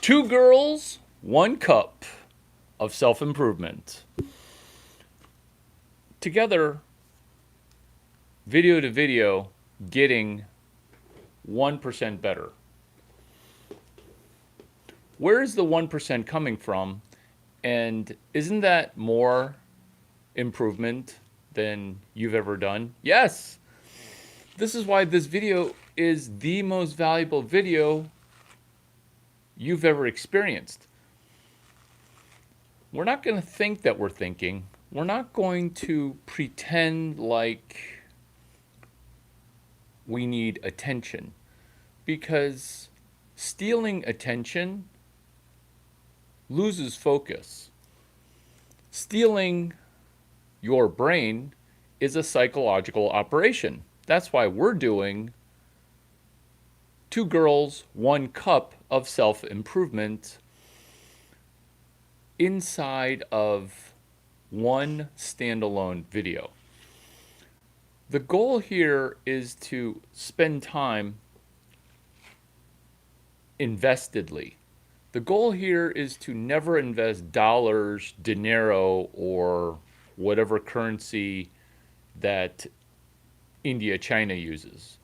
Two girls, one cup of self-improvement. Together, video to video, getting 1% better. Where is the 1% coming from? And isn't that more improvement than you've ever done? Yes! This is why this video is the most valuable video you've ever experienced. We're not going to think that we're thinking. We're not going to pretend like we need attention, because stealing attention loses focus. Stealing your brain is a psychological operation. That's why we're doing two girls, one cup of self-improvement inside of one standalone video. The goal here is to spend time investedly. The goal here is to never invest dollars, dinero, or whatever currency that India, China uses.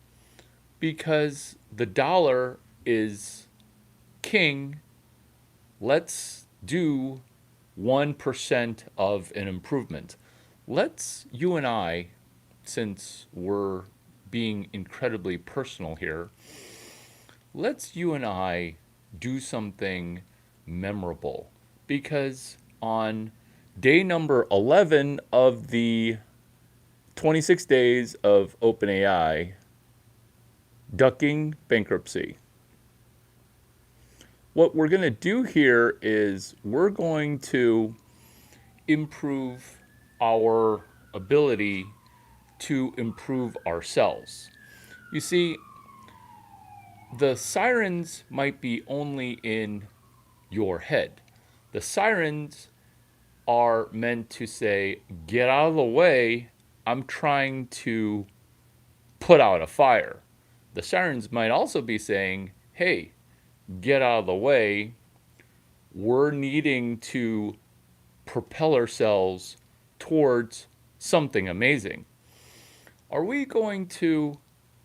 Because the dollar is king, let's do 1% of an improvement. Let's, you and I, since we're being incredibly personal here, let's you and I do something memorable. Because on day number 11 of the 26 days of OpenAI, ducking bankruptcy, what we're going to do here is we're going to improve our ability to improve ourselves. You see, the sirens might be only in your head. The sirens are meant to say, get out of the way, I'm trying to put out a fire. The sirens might also be saying, hey, get out of the way, we're needing to propel ourselves towards something amazing. Are we going to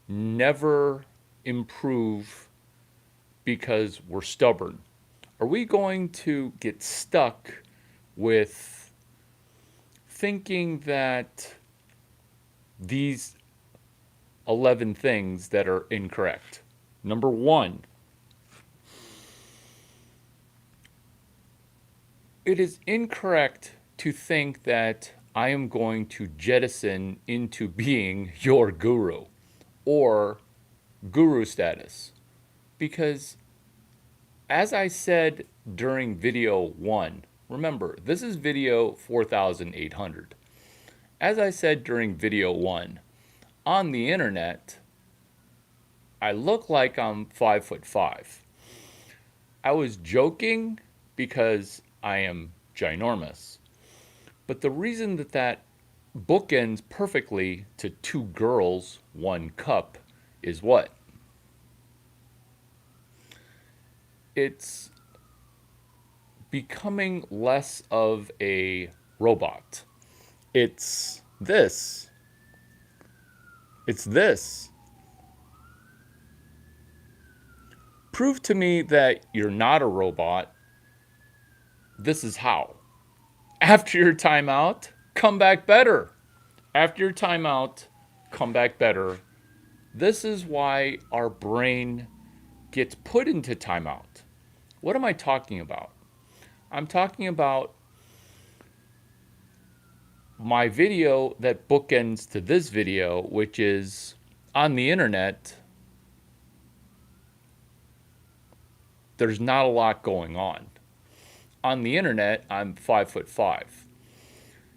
never improve because we're stubborn? Are we going to get stuck with thinking that these 11 things that are incorrect? Number one, it is incorrect to think that I am going to jettison into being your guru or guru status. Because as I said during video 1, remember, this is video 4800. As I said during video 1, on the internet, I look like I'm 5'5". I was joking because I am ginormous. But the reason that that bookends perfectly to two girls, one cup is what? It's becoming less of a robot. It's this. It's this. Prove to me that you're not a robot. This is how. After your timeout, come back better. After your timeout, come back better. This is why our brain gets put into timeout. What am I talking about? I'm talking about my video that bookends to this video, which is on the internet. There's not a lot going on. On the internet, I'm 5'5".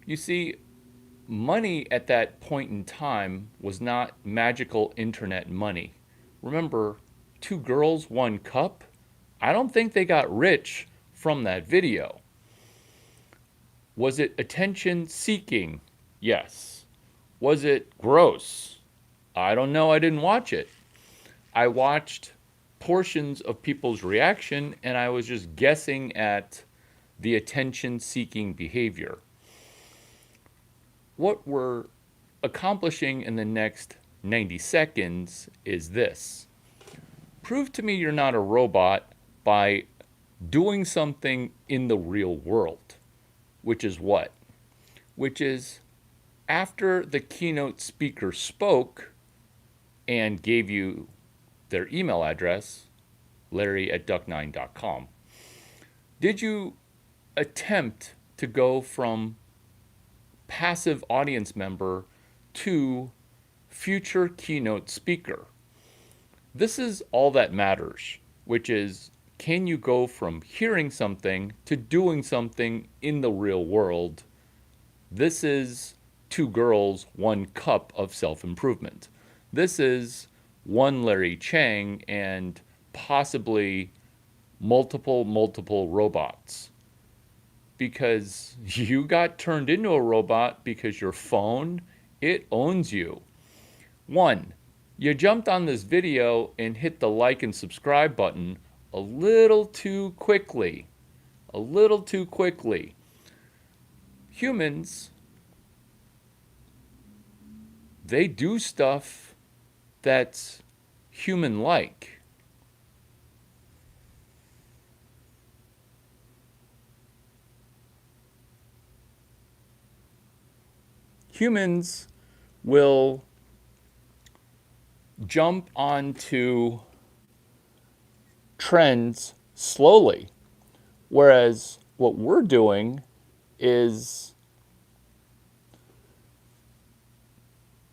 You see, money at that point in time was not magical internet money. Remember, two girls, one cup? I don't think they got rich from that video. Was it attention seeking? Yes. Was it gross? I don't know. I didn't watch it. I watched portions of people's reaction, and I was just guessing at the attention-seeking behavior. What we're accomplishing in the next 90 seconds is this. Prove to me you're not a robot by doing something in the real world, which is what? Which is after the keynote speaker spoke and gave you their email address, larry@duck9.com, did you attempt to go from passive audience member to future keynote speaker? This is all that matters, which is, can you go from hearing something to doing something in the real world? This is 2 girls, 1 cup of self-improvement. This is one Larry Chang and possibly multiple robots. Because you got turned into a robot because your phone, it owns you. 1, you jumped on this video and hit the like and subscribe button a little too quickly. A little too quickly. Humans, they do stuff that's human-like. Humans will jump onto trends slowly, whereas what we're doing is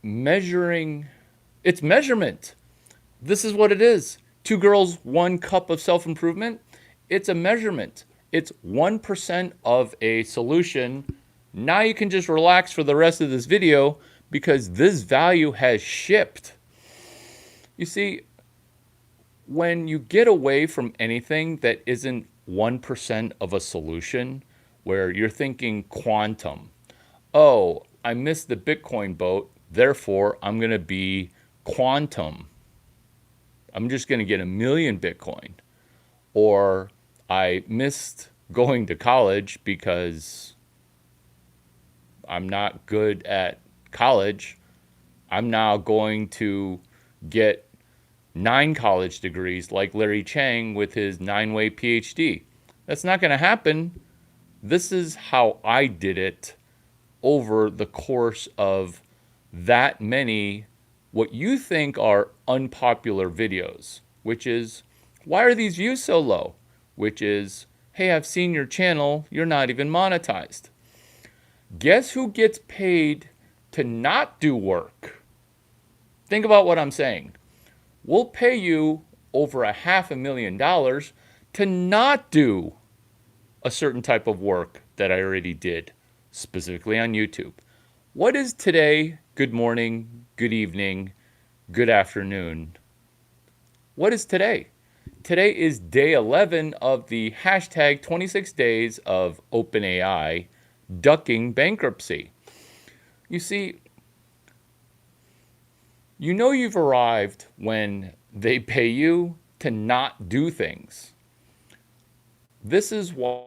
measuring. It's measurement. This is what it is. 2 girls, 1 cup of self-improvement. It's a measurement. It's 1% of a solution. Now you can just relax for the rest of this video because this value has shipped. You see, when you get away from anything that isn't 1% of a solution, where you're thinking quantum, oh, I missed the Bitcoin boat, therefore I'm going to be quantum. I'm just going to get 1 million Bitcoin. Or I missed going to college because I'm not good at college. I'm now going to get 9 college degrees like Larry Chang with his 9-way PhD. That's not going to happen. This is how I did it over the course of that many what you think are unpopular videos, which is, why are these views so low? Which is, hey, I've seen your channel, you're not even monetized. Guess who gets paid to not do work? Think about what I'm saying. We'll pay you over $500,000 to not do a certain type of work that I already did, specifically on YouTube. What is today? Good morning, good evening, good afternoon. What is today? Today is day 11 of the hashtag 26 days of OpenAI ducking bankruptcy. You see, you know you've arrived when they pay you to not do things. This is why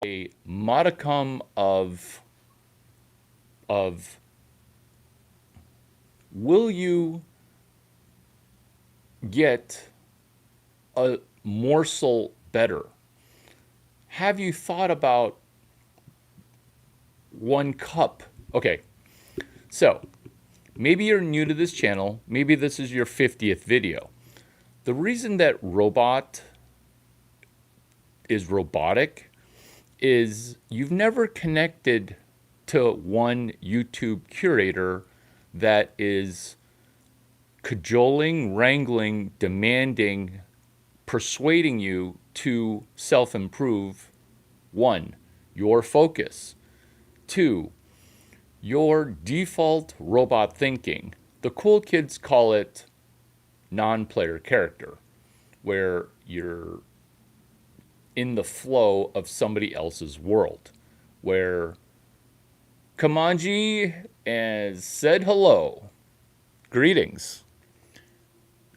a modicum of will you get a morsel better? Have you thought about 1 cup? Okay, so maybe you're new to this channel. Maybe this is your 50th video. The reason that robot is robotic is you've never connected to one YouTube curator that is cajoling, wrangling, demanding, persuading you to self-improve. 1, your focus. 2, your default robot thinking. The cool kids call it non-player character where you're in the flow of somebody else's world, where Kamanji has said hello. Greetings.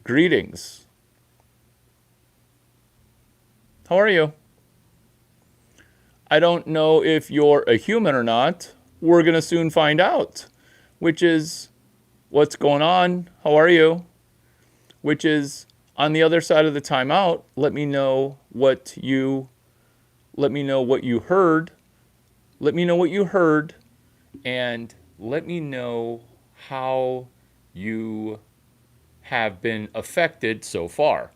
Greetings. How are you? I don't know if you're a human or not. We're going to soon find out. Which is, what's going on? How are you? Which is, on the other side of the timeout, let me know what you heard. Let me know what you heard, and let me know how you have been affected so far.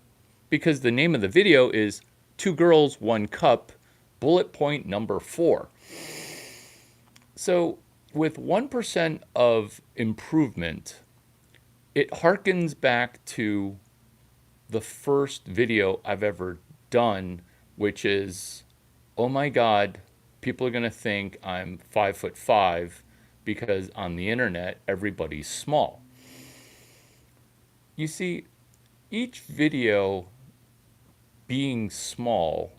Because the name of the video is Two Girls, One Cup, bullet point number 4. So with 1% of improvement, it harkens back to the first video I've ever done, which is, oh my God, people are going to think I'm 5'5" because on the internet, everybody's small. You see, each video being small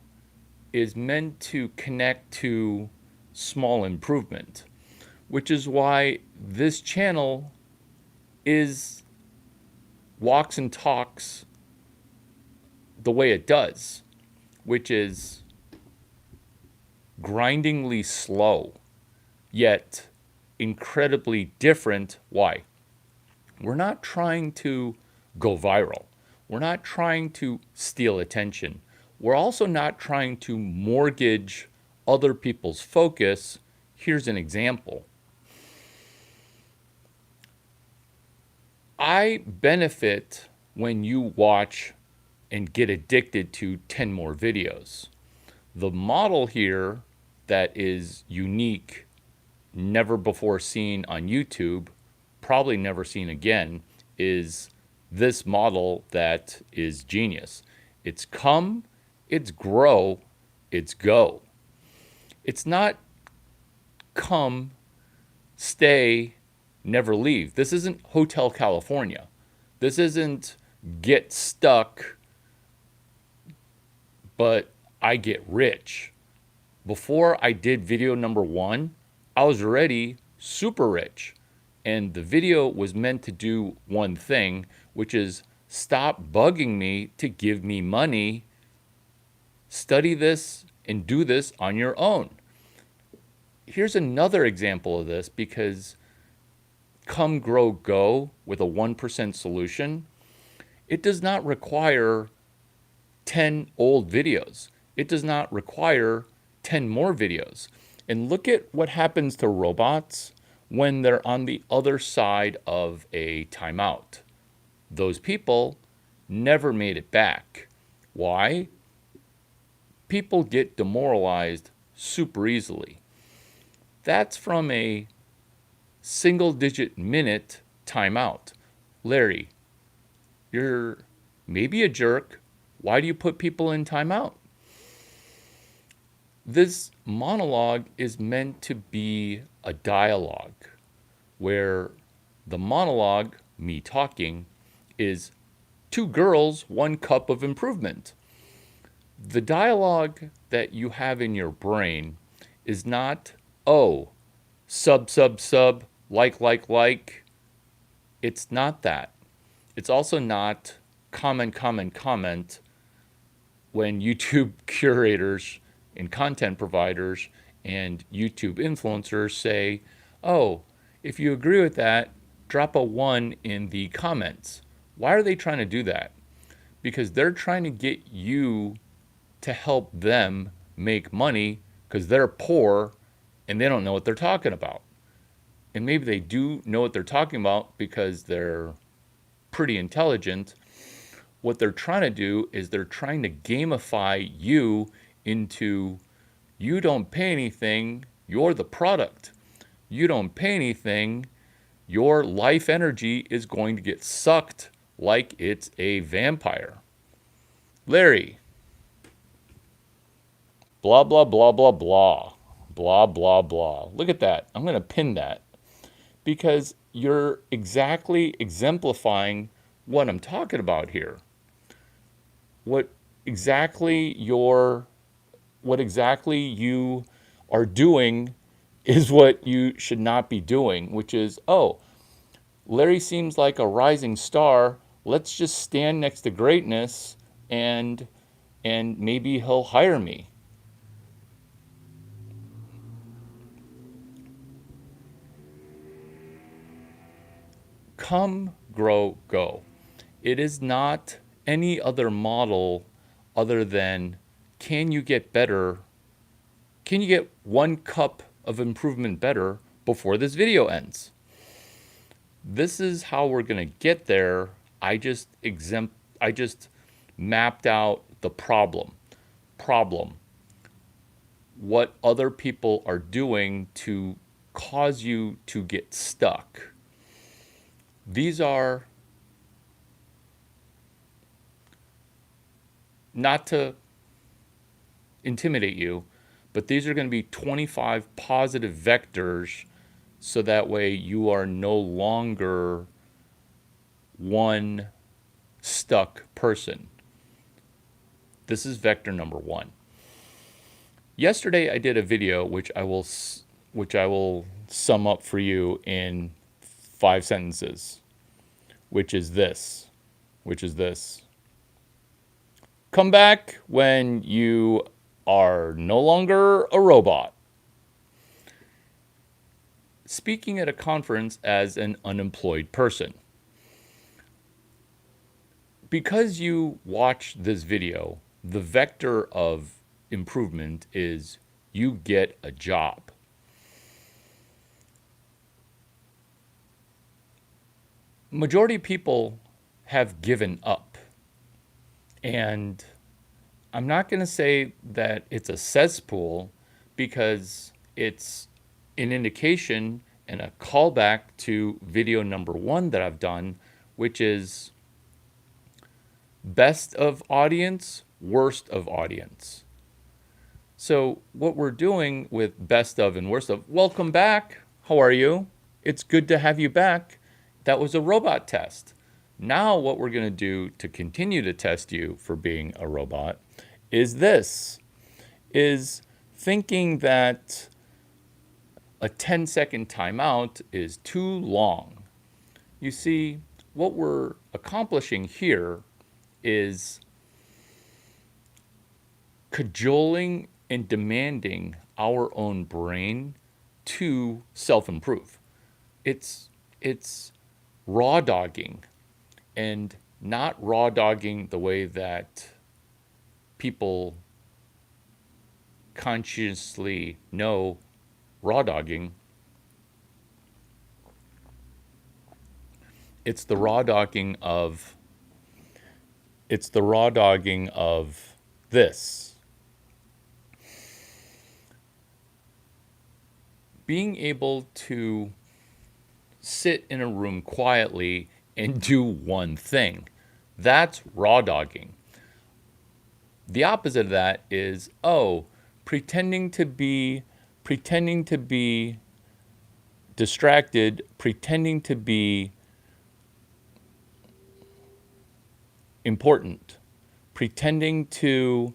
is meant to connect to small improvement, which is why this channel walks and talks the way it does, which is grindingly slow, yet incredibly different. Why? We're not trying to go viral. We're not trying to steal attention. We're also not trying to mortgage other people's focus. Here's an example. I benefit when you watch and get addicted to 10 more videos. The model here that is unique, never before seen on YouTube, probably never seen again, is this model that is genius. It's come, it's grow, it's go. It's not come, stay, never leave. This isn't Hotel California. This isn't get stuck, but I get rich. Before I did video number 1, I was already super rich. And the video was meant to do one thing, which is stop bugging me to give me money. Study this and do this on your own. Here's another example of this, because come, grow, go with a 1% solution, it does not require 10 old videos. It does not require 10 more videos. And look at what happens to robots when they're on the other side of a timeout. Those people never made it back. Why? People get demoralized super easily. That's from a single-digit minute timeout. Larry, you're maybe a jerk. Why do you put people in timeout? This monologue is meant to be a dialogue where the monologue, me talking, is 2 girls, 1 cup of improvement. The dialogue that you have in your brain is not, oh, sub, like. It's not that. It's also not comment when YouTube curators and content providers and YouTube influencers say, oh, if you agree with that, drop a 1 in the comments. Why are they trying to do that? Because they're trying to get you to help them make money, because they're poor and they don't know what they're talking about. And maybe they do know what they're talking about because they're pretty intelligent. What they're trying to do is they're trying to gamify you into, you don't pay anything, you're the product. You don't pay anything, your life energy is going to get sucked like it's a vampire. Larry, blah, blah, blah, blah, blah, blah, blah, blah. Look at that. I'm going to pin that because you're exactly exemplifying what I'm talking about here. What exactly your what exactly you are doing is what you should not be doing, which is, oh, Larry seems like a rising star. Let's just stand next to greatness and maybe he'll hire me. Come, grow, go. It is not any other model other than, can you get better? Can you get 1 cup of improvement better before this video ends? This is how we're going to get there. I just mapped out the problem, what other people are doing to cause you to get stuck. These are, not to intimidate you, but these are going to be 25 positive vectors, so that way you are no longer one stuck person. This is vector number 1. Yesterday I did a video which I will sum up for you in 5 sentences, which is this. Come back when you are no longer a robot. Speaking at a conference as an unemployed person. Because you watch this video, the vector of improvement is you get a job. Majority of people have given up. And I'm not going to say that it's a cesspool, because it's an indication and a callback to video number 1 that I've done, which is best of audience, worst of audience. So what we're doing with best of and worst of, welcome back. How are you? It's good to have you back. That was a robot test. Now what we're going to do to continue to test you for being a robot is this, is thinking that a 10-second timeout is too long. You see, what we're accomplishing here is cajoling and demanding our own brain to self-improve. It's raw dogging, and not raw dogging the way that people consciously know raw dogging. It's the raw dogging of this. Being able to sit in a room quietly and do one thing. That's raw dogging. The opposite of that is, pretending to be distracted, pretending to be important, pretending to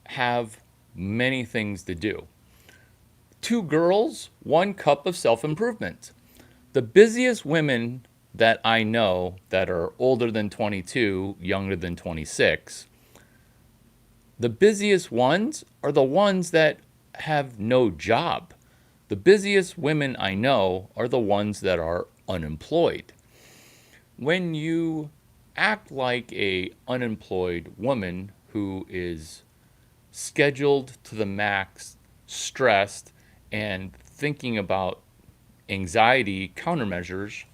have many things to do. 2 girls, 1 cup of self-improvement. The busiest women that I know that are older than 22, younger than 26, the busiest ones are the ones that have no job. The busiest women I know are the ones that are unemployed. When you act like a unemployed woman who is scheduled to the max, stressed, and thinking about anxiety countermeasures,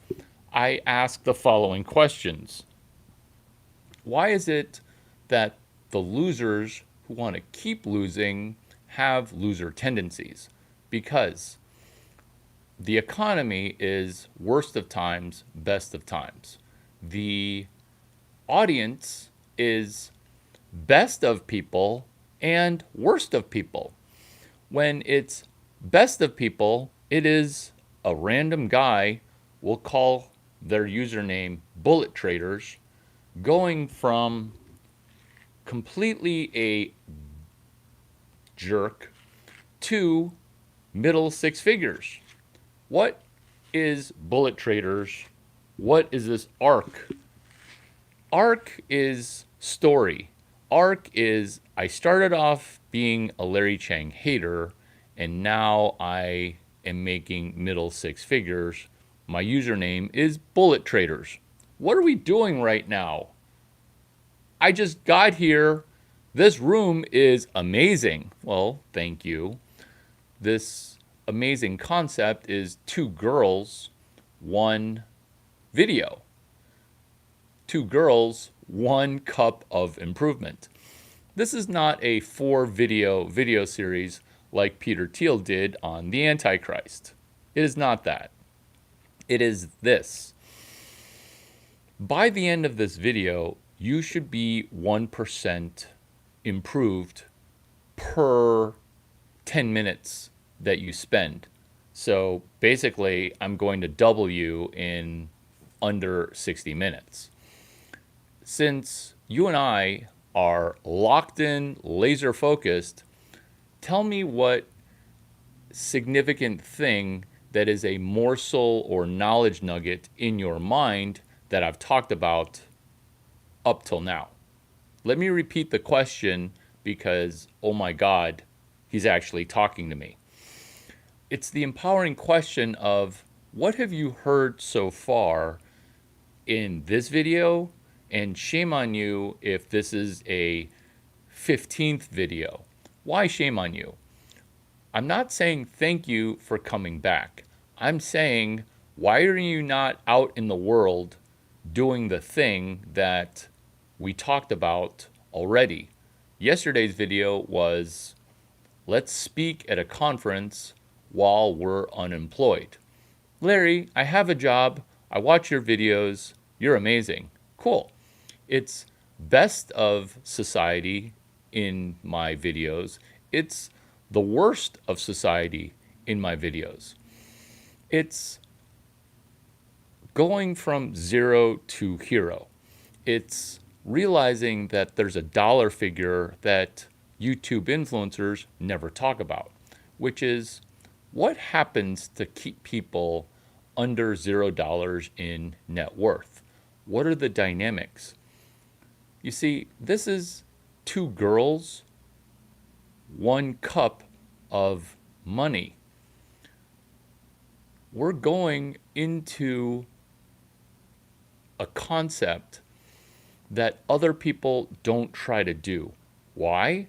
I ask the following questions. Why is it that the losers who want to keep losing have loser tendencies? Because the economy is worst of times, best of times. The audience is best of people and worst of people. When it's best of people, it is a random guy we'll call their username Bullet Traders, going from completely a jerk to middle six figures. What is Bullet Traders? What is this arc? Arc is story. Arc is I started off being a Larry Chang hater, and now I am making middle six figures. My username is Bullet Traders. What are we doing right now? I just got here. This room is amazing. Well, thank you. This amazing concept is two girls, one video. Two girls, one cup of improvement. This is not a 4 video series like Peter Thiel did on the Antichrist. It is not that. It is this. By the end of this video, you should be 1% improved per 10 minutes that you spend. So basically, I'm going to double you in under 60 minutes. Since you and I are locked in, laser focused, tell me what significant thing that is a morsel or knowledge nugget in your mind that I've talked about up till now. Let me repeat the question because, oh my God, he's actually talking to me. It's the empowering question of what have you heard so far in this video? And shame on you if this is a 15th video. Why shame on you? I'm not saying thank you for coming back. I'm saying, why are you not out in the world doing the thing that we talked about already? Yesterday's video was, let's speak at a conference while we're unemployed. Larry, I have a job. I watch your videos. You're amazing. Cool. It's best of society in my videos. It's the worst of society in my videos. It's going from zero to hero. It's realizing that there's a dollar figure that YouTube influencers never talk about, which is what happens to keep people under $0 in net worth? What are the dynamics? You see, this is two girls, one cup of money. We're going into a concept that other people don't try to do. Why?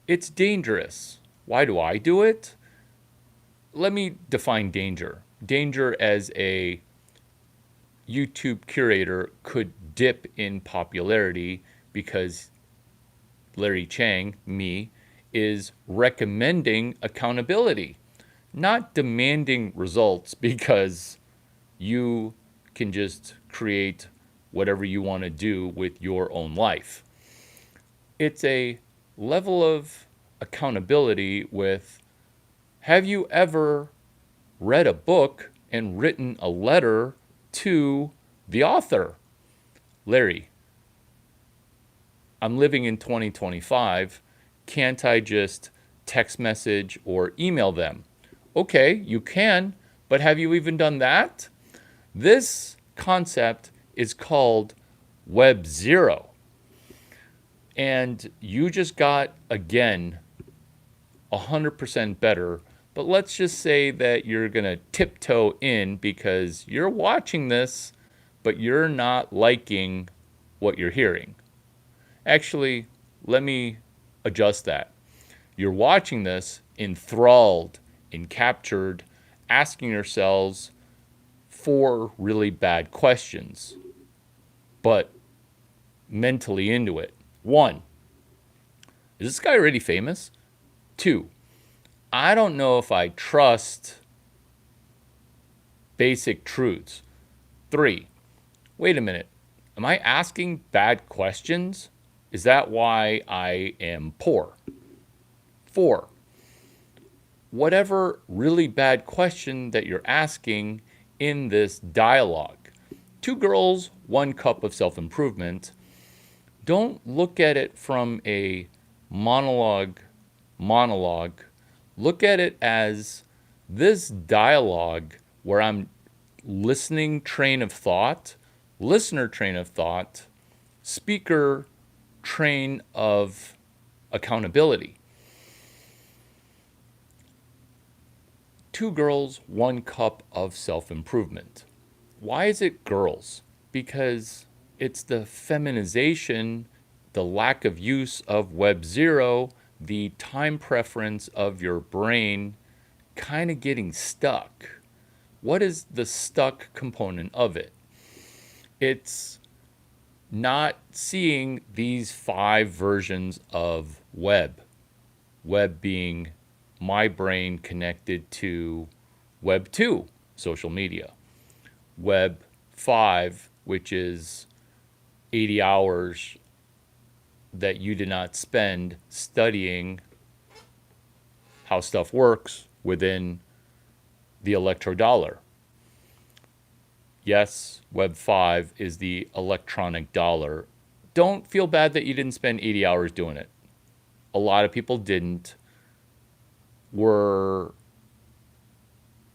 It's dangerous. Why do I do it? Let me define danger. Danger as a YouTube curator could dip in popularity because Larry Chang, me, is recommending accountability, not demanding results because you can just create whatever you want to do with your own life. It's a level of accountability with, have you ever read a book and written a letter to the author? Larry, I'm living in 2025. Can't I just text message or email them? Okay, you can, but have you even done that? This concept is called Web Zero. And you just got, again, 100% better. But let's just say that you're going to tiptoe in because you're watching this, but you're not liking what you're hearing. Actually, let me adjust that. You're watching this enthralled, encaptured, asking yourselves 4 really bad questions, but mentally into it. 1, is this guy already famous? 2, I don't know if I trust basic truths. 3, wait a minute. Am I asking bad questions? Is that why I am poor? 4, whatever really bad question that you're asking in this dialogue, Two girls, one cup of self-improvement. Don't look at it from a monologue. Look at it as this dialogue where I'm listener train of thought, speaker train of accountability. Two girls, one cup of self-improvement. Why is it girls? Because it's the feminization, the lack of use of Web 0, the time preference of your brain kind of getting stuck. What is the stuck component of it? It's not seeing these 5 versions of web. Web being my brain connected to Web 2, social media. Web 5, which is 80 hours that you did not spend studying how stuff works within the electrodollar. Yes, Web 5 is the electronic dollar. Don't feel bad that you didn't spend 80 hours doing it. A lot of people didn't. We're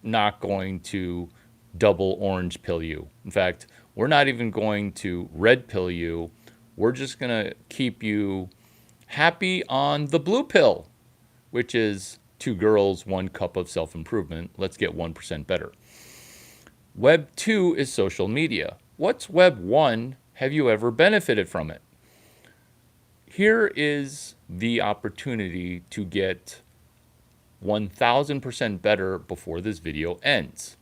not going to double orange pill you. In fact, we're not even going to red pill you. We're just going to keep you happy on the blue pill, which is 2 girls, 1 cup of self-improvement. Let's get 1% better. Web 2 is social media. What's Web 1? Have you ever benefited from it? Here is the opportunity to get 1000% better before this video ends.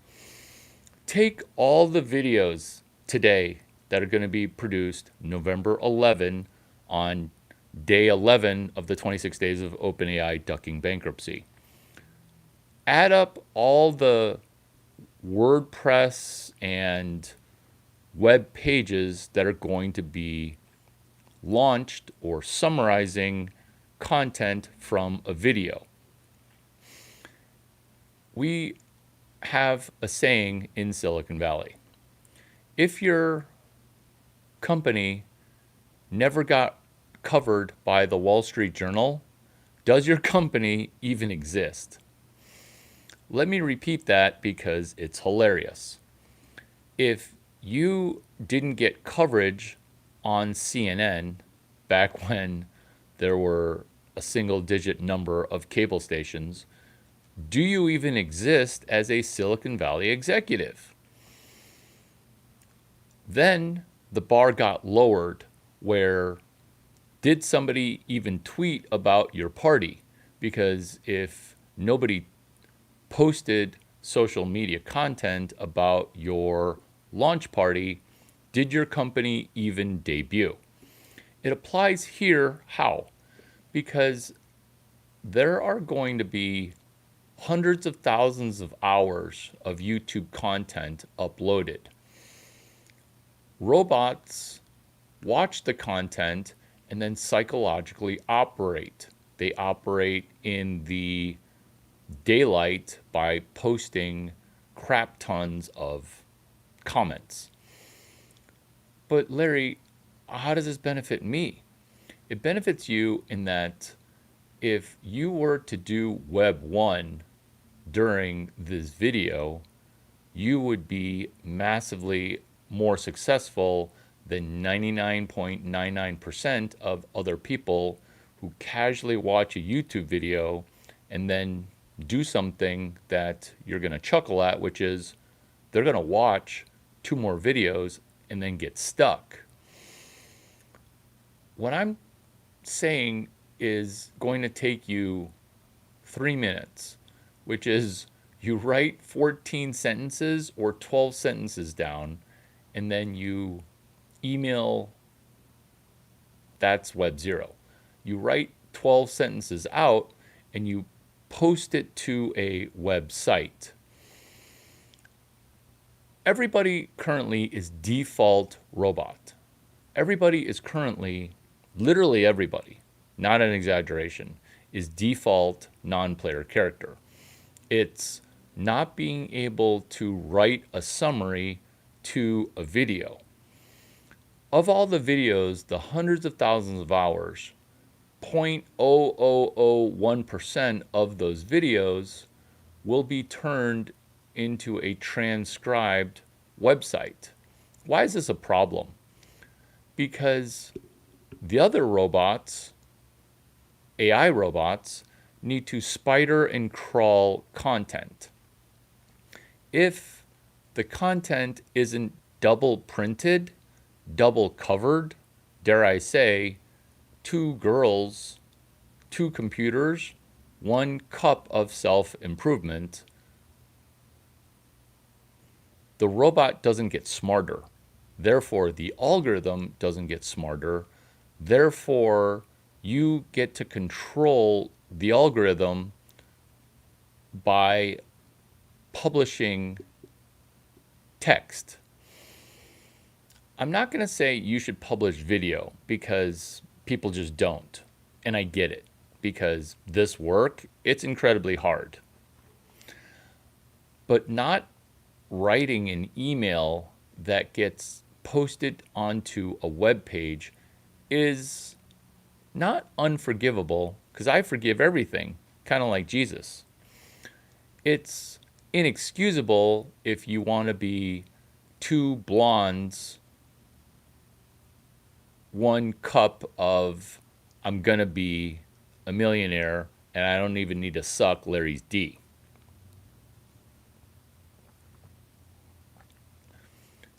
Take all the videos today that are going to be produced November 11 on day 11 of the 26 days of OpenAI ducking bankruptcy. Add up all the WordPress and web pages that are going to be launched or summarizing content from a video. We have a saying in Silicon Valley. If your company never got covered by the Wall Street Journal, does your company even exist? Let me repeat that because it's hilarious. If you didn't get coverage on CNN back when there were a single-digit number of cable stations, do you even exist as a Silicon Valley executive? Then the bar got lowered where did somebody even tweet about your party? Because if nobody posted social media content about your launch party, did your company even debut? It applies here. How? Because there are going to be hundreds of thousands of hours of YouTube content uploaded. Robots watch the content and then psychologically operate. They operate in the daylight by posting crap tons of comments. But Larry, how does this benefit me? It benefits you in that if you were to do Web 1 during this video, you would be massively more successful than 99.99% of other people who casually watch a YouTube video and then do something that you're going to chuckle at, which is they're going to watch 2 more videos and then get stuck. What I'm saying is going to take you 3 minutes, which is you write 14 sentences or 12 sentences down, and then you email. That's Web 0. You write 12 sentences out and you post it to a website. Everybody currently is default robot. Everybody is currently, literally everybody, not an exaggeration, is default non-player character. It's not being able to write a summary to a video. Of all the videos, the hundreds of thousands of hours, 0.0001% of those videos will be turned into a transcribed website. Why is this a problem? Because the other robots, AI robots, need to spider and crawl content. If the content isn't double printed, double covered, dare I say, 2 girls, 2 computers, 1 cup of self-improvement, the robot doesn't get smarter. Therefore, the algorithm doesn't get smarter. Therefore, you get to control the algorithm by publishing text. I'm not going to say you should publish video because people just don't. And I get it because this work, it's incredibly hard. But not writing an email that gets posted onto a web page is not unforgivable, because I forgive everything, kind of like Jesus. It's inexcusable if you want to be 2 blondes, 1 cup of I'm going to be a millionaire and I don't even need to suck Larry's D.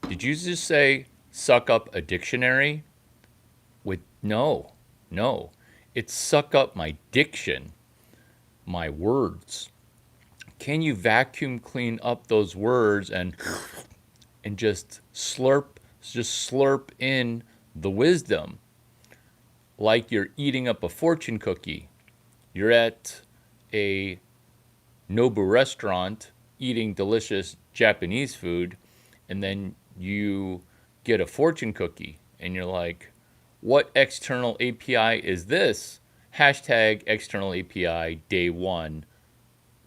Did you just say suck up a dictionary? No. It's suck up my diction, my words. Can you vacuum clean up those words and just slurp in the wisdom like you're eating up a fortune cookie? You're at a Nobu restaurant eating delicious Japanese food, and then you get a fortune cookie and you're like, what external API is this? Hashtag external API day 1.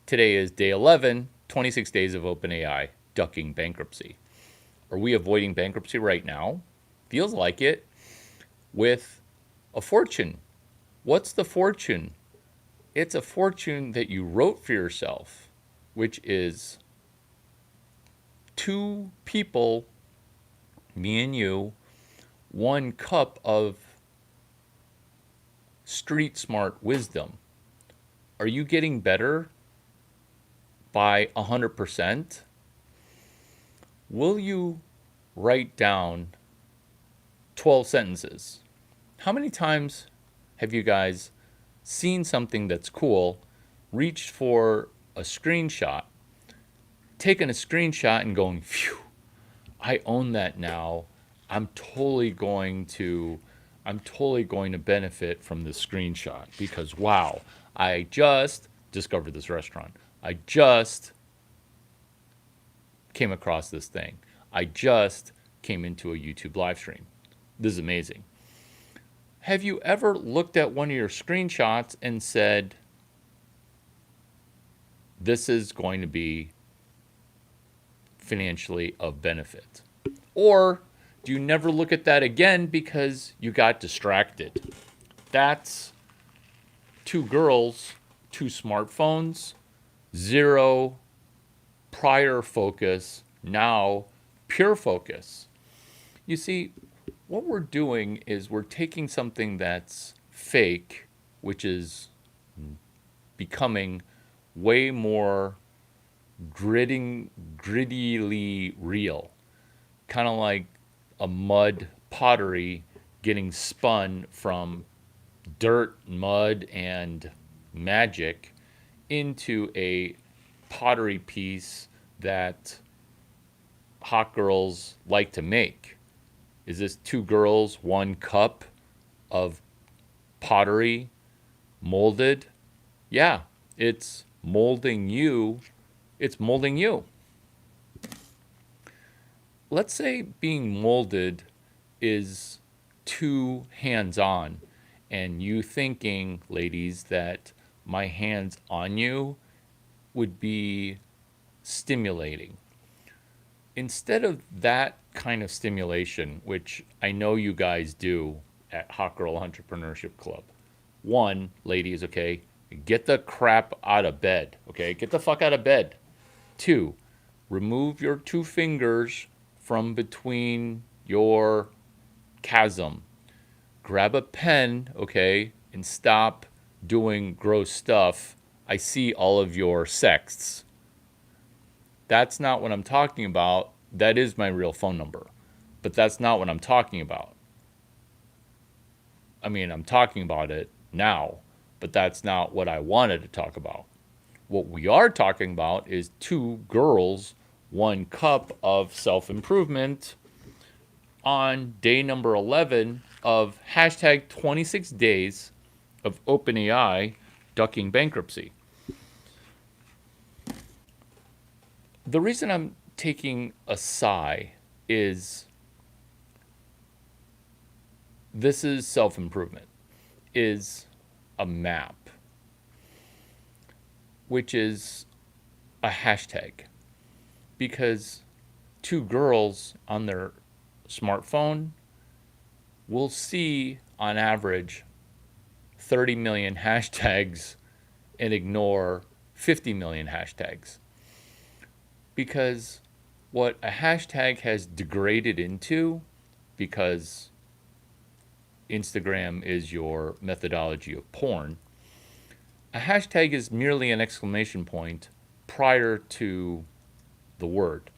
Today is day 11, 26 days of OpenAI ducking bankruptcy. Are we avoiding bankruptcy right now? Feels like it. With a fortune. What's the fortune? It's a fortune that you wrote for yourself, which is 2 people, me and you, 1 cup of street smart wisdom. Are you getting better by 100%? Will you write down 12 sentences? How many times have you guys seen something that's cool, reached for a screenshot, taken a screenshot and going, phew, I own that now. I'm totally going to benefit from this screenshot because wow, I just discovered this restaurant. I just came across this thing. I just came into a YouTube live stream. This is amazing. Have you ever looked at one of your screenshots and said, this is going to be financially of benefit? Or do you never look at that again because you got distracted? That's 2 girls, 2 smartphones, 0 prior focus, now pure focus. You see, what we're doing is we're taking something that's fake, which is becoming way more grittily real. Kind of like a mud pottery getting spun from dirt, mud, and magic into a pottery piece that hot girls like to make. Is this 2 girls, 1 cup of pottery molded? Yeah, it's molding you. It's molding you. Let's say being molded is too hands-on, and you thinking, ladies, that my hands on you would be stimulating. Instead of that kind of stimulation, which I know you guys do at Hot Girl Entrepreneurship Club, one, ladies, okay, get the crap out of bed, okay? Get the fuck out of bed. Two, remove your two fingers from between your chasm. Grab a pen, okay, and stop doing gross stuff. I see all of your sexts. That's not what I'm talking about. That is my real phone number. But that's not what I'm talking about. I mean, I'm talking about it now, but that's not what I wanted to talk about. What we are talking about is two girls, one cup of self improvement on day number 11 of hashtag 26 days of OpenAI ducking bankruptcy. The reason I'm taking a sigh is this is self improvement, is a map, which is a hashtag. Because two girls on their smartphone will see, on average, 30 million hashtags and ignore 50 million hashtags. Because what a hashtag has degraded into, because Instagram is your methodology of porn, a hashtag is merely an exclamation point prior to the word.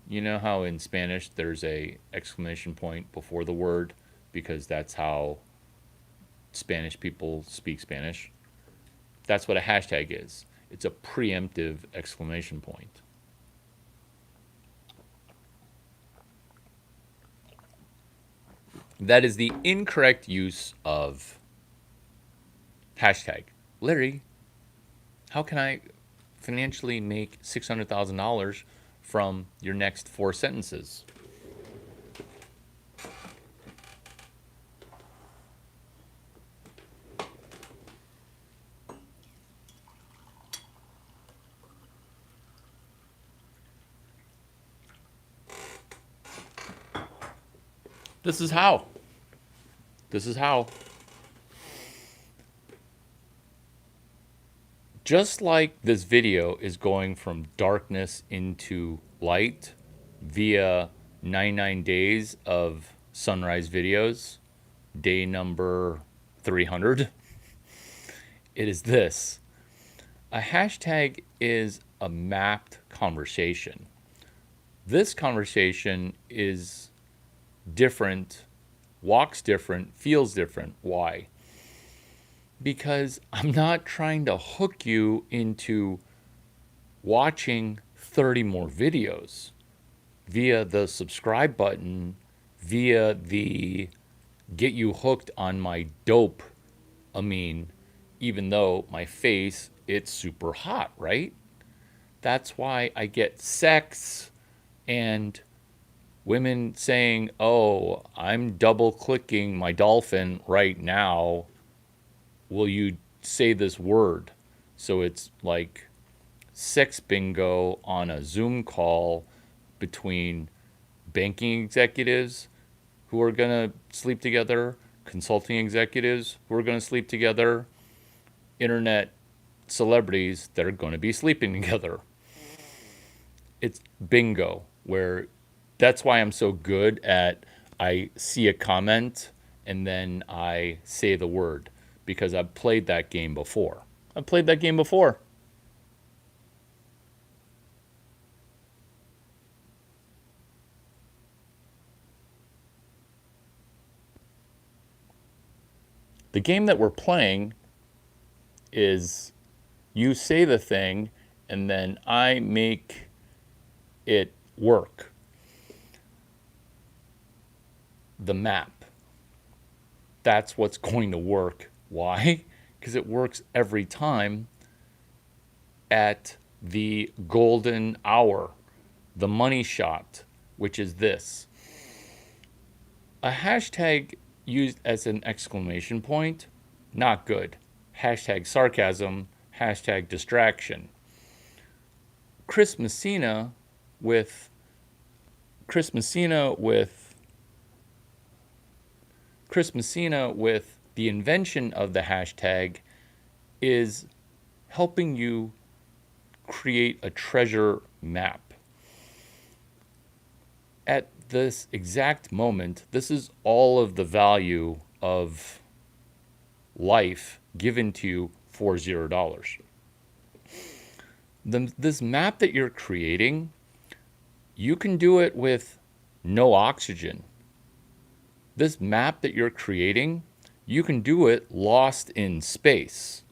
You know how in Spanish there's a exclamation point before the word because that's how Spanish people speak Spanish? That's what a hashtag is. It's a preemptive exclamation point. That is the incorrect use of hashtag. Larry, how can I financially make $600,000 from your next 4 sentences? This is how. This is how. Just like this video is going from darkness into light via 99 days of sunrise videos, day number 300, it is this. A hashtag is a mapped conversation. This conversation is different, walks different, feels different. Why? Because I'm not trying to hook you into watching 30 more videos via the subscribe button, via the get you hooked on my dope amine, even though my face, it's super hot, right? That's why I get sex and women saying, oh, I'm double clicking my dolphin right now. Will you say this word? So it's like sex bingo on a Zoom call between banking executives who are going to sleep together, consulting executives who are going to sleep together, internet celebrities that are going to be sleeping together. It's bingo, where that's why I'm so good at I see a comment and then I say the word, because I've played that game before. I've played that game before. The game that we're playing is you say the thing and then I make it work. The map. That's what's going to work. Why? Because it works every time at the golden hour, the money shot, which is this. A hashtag used as an exclamation point, not good. Hashtag sarcasm, hashtag distraction. Chris Messina with Chris Messina with the invention of the hashtag is helping you create a treasure map. At this exact moment, this is all of the value of life given to you for $0. This map that you're creating, you can do it with no oxygen. This map that you're creating, you can do it lost in space.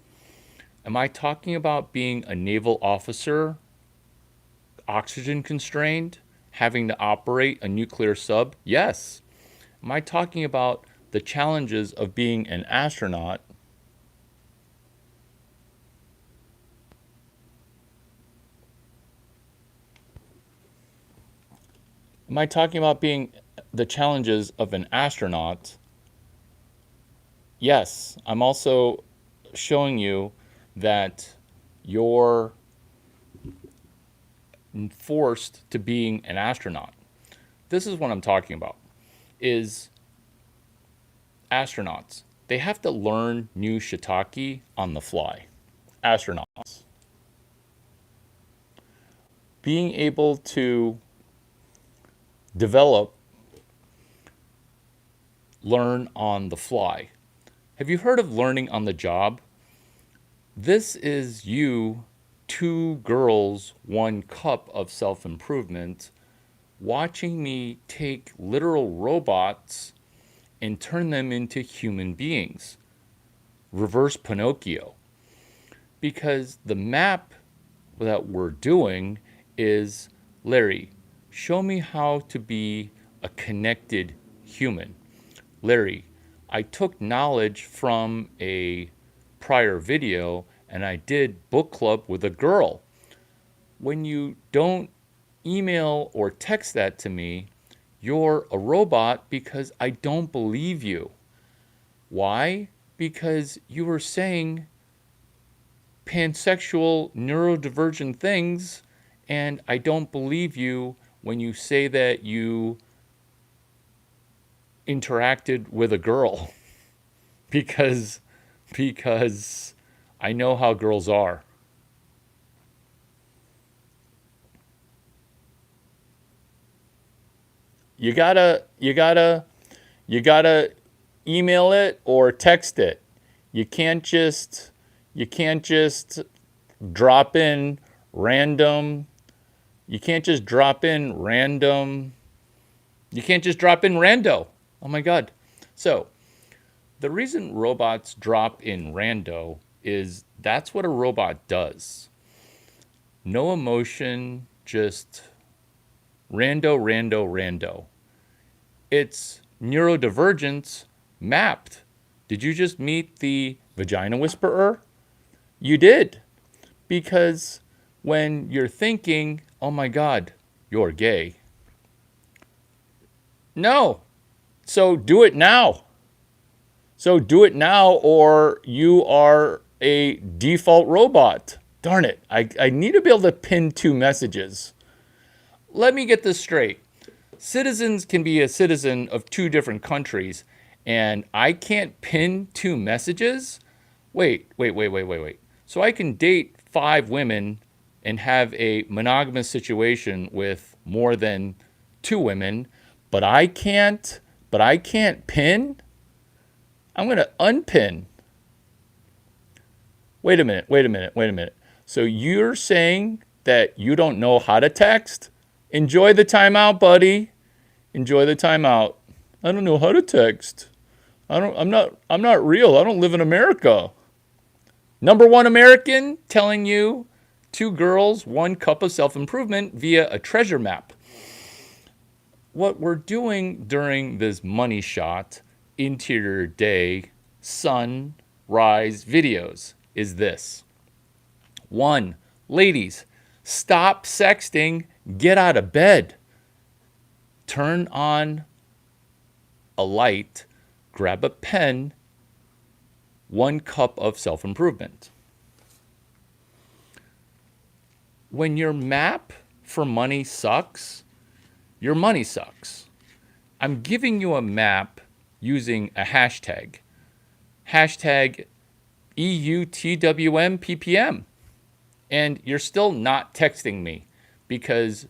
Am I talking about being a naval officer, oxygen constrained, having to operate a nuclear sub? Yes. Am I talking about the challenges of being an astronaut? Am I talking about being the challenges of an astronaut? Yes. I'm also showing you that you're forced to being an astronaut. This is what I'm talking about, is astronauts. They have to learn new shiitake on the fly. Astronauts. Being able to develop, learn on the fly. Have you heard of learning on the job? This is you, 2 girls, 1 cup of self-improvement, watching me take literal robots and turn them into human beings. Reverse Pinocchio. Because the map that we're doing is, Larry, show me how to be a connected human. Larry, I took knowledge from a prior video and I did book club with a girl. When you don't email or text that to me, you're a robot because I don't believe you. Why? Because you were saying pansexual neurodivergent things, and I don't believe you when you say that you interacted with a girl because I know how girls are. You gotta email it or text it. You can't just drop in random. You can't just drop in random. You can't just drop in rando. Oh my God. So the reason robots drop in rando is that's what a robot does. No emotion, just rando. It's neurodivergence mapped. Did you just meet the vagina whisperer? You did. Because when you're thinking, oh my God, you're gay. No. So do it now. Or you are a default robot. Darn it. I need to be able to pin 2 messages. Let me get this straight. Citizens can be a citizen of 2 different countries, and I can't pin 2 messages? Wait. So I can date 5 women and have a monogamous situation with more than 2 women, but I can't pin? I'm going to unpin. Wait a minute. So you're saying that you don't know how to text? Enjoy the timeout, buddy. Enjoy the timeout. I don't know how to text. I'm not real. I don't live in America. Number 1 American telling you 2 girls, 1 cup of self-improvement via a treasure map. What we're doing during this money shot, interior day, sunrise videos is this. 1, ladies, stop sexting, get out of bed. Turn on a light, grab a pen, 1 cup of self-improvement. When your map for money sucks, your money sucks. I'm giving you a map using a hashtag. Hashtag EUTWMPPM. And you're still not texting me because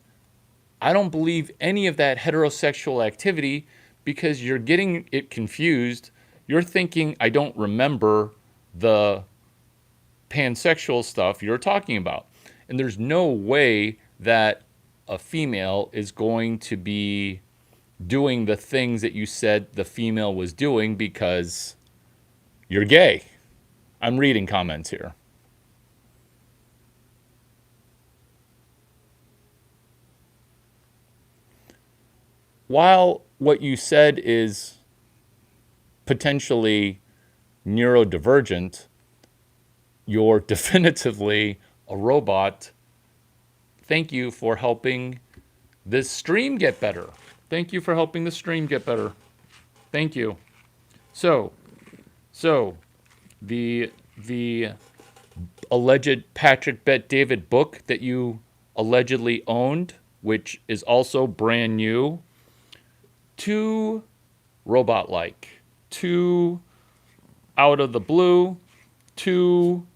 I don't believe any of that heterosexual activity because you're getting it confused. You're thinking I don't remember the pansexual stuff you're talking about. And there's no way that a female is going to be doing the things that you said the female was doing because you're gay. I'm reading comments here. While what you said is potentially neurodivergent, you're definitively a robot. Thank you for helping this stream get better. Thank you for helping the stream get better. Thank you. So the alleged Patrick Bet David book that you allegedly owned, which is also brand new, too robot-like, too out of the blue, too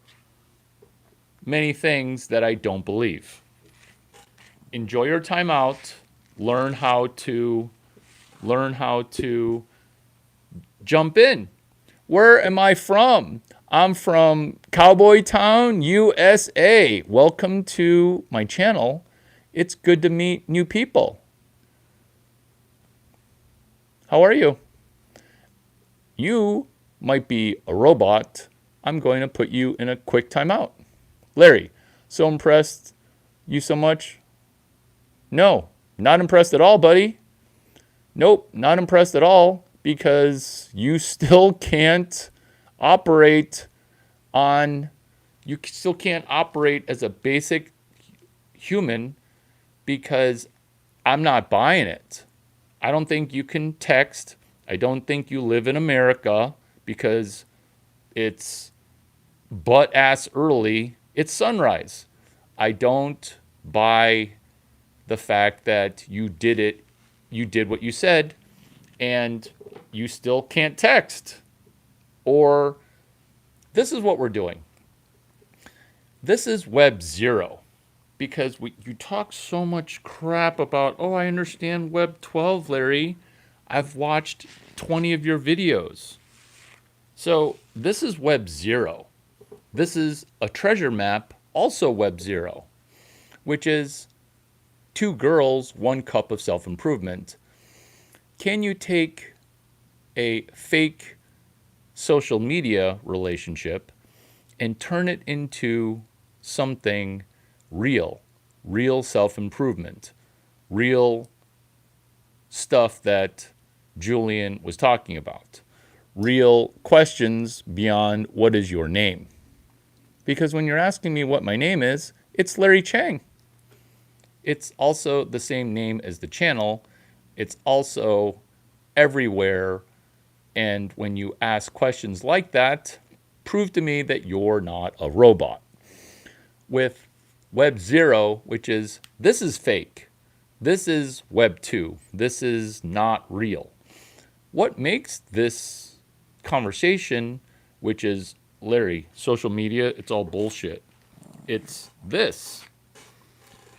many things that I don't believe. Enjoy your time out. Learn how to jump in. Where am I from? I'm from Cowboy Town, USA. Welcome to my channel. It's good to meet new people. How are you? You might be a robot. I'm going to put you in a quick timeout. Larry, so impressed you so much? No, not impressed at all, buddy. Nope, not impressed at all because you still can't operate as a basic human because I'm not buying it. I don't think you can text. I don't think you live in America because it's butt-ass early. It's sunrise. I don't buy the fact that you did what you said, and you still can't text. Or this is what we're doing. This is Web 0. Because you talk so much crap about, oh, I understand Web 12, Larry. I've watched 20 of your videos. So this is Web 0. This is a treasure map, also Web 0, which is 2 girls, 1 cup of self-improvement. Can you take a fake social media relationship and turn it into something real self-improvement, real stuff that Julian was talking about, real questions beyond what is your name? Because when you're asking me what my name is, it's Larry Chang. It's also the same name as the channel. It's also everywhere. And when you ask questions like that, prove to me that you're not a robot. With Web 0, which is, this is fake. This is Web 2. This is not real. What makes this conversation, which is, Larry, social media, it's all bullshit. It's this.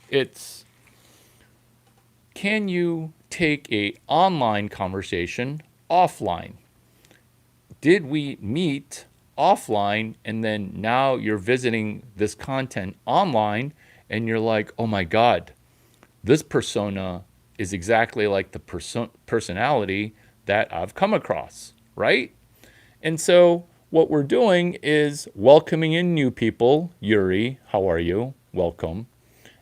It's, can you take a online conversation offline? Did we meet offline and then now you're visiting this content online and you're like, oh my God, this persona is exactly like the personality that I've come across, right? And so what we're doing is welcoming in new people. Yuri, how are you? Welcome.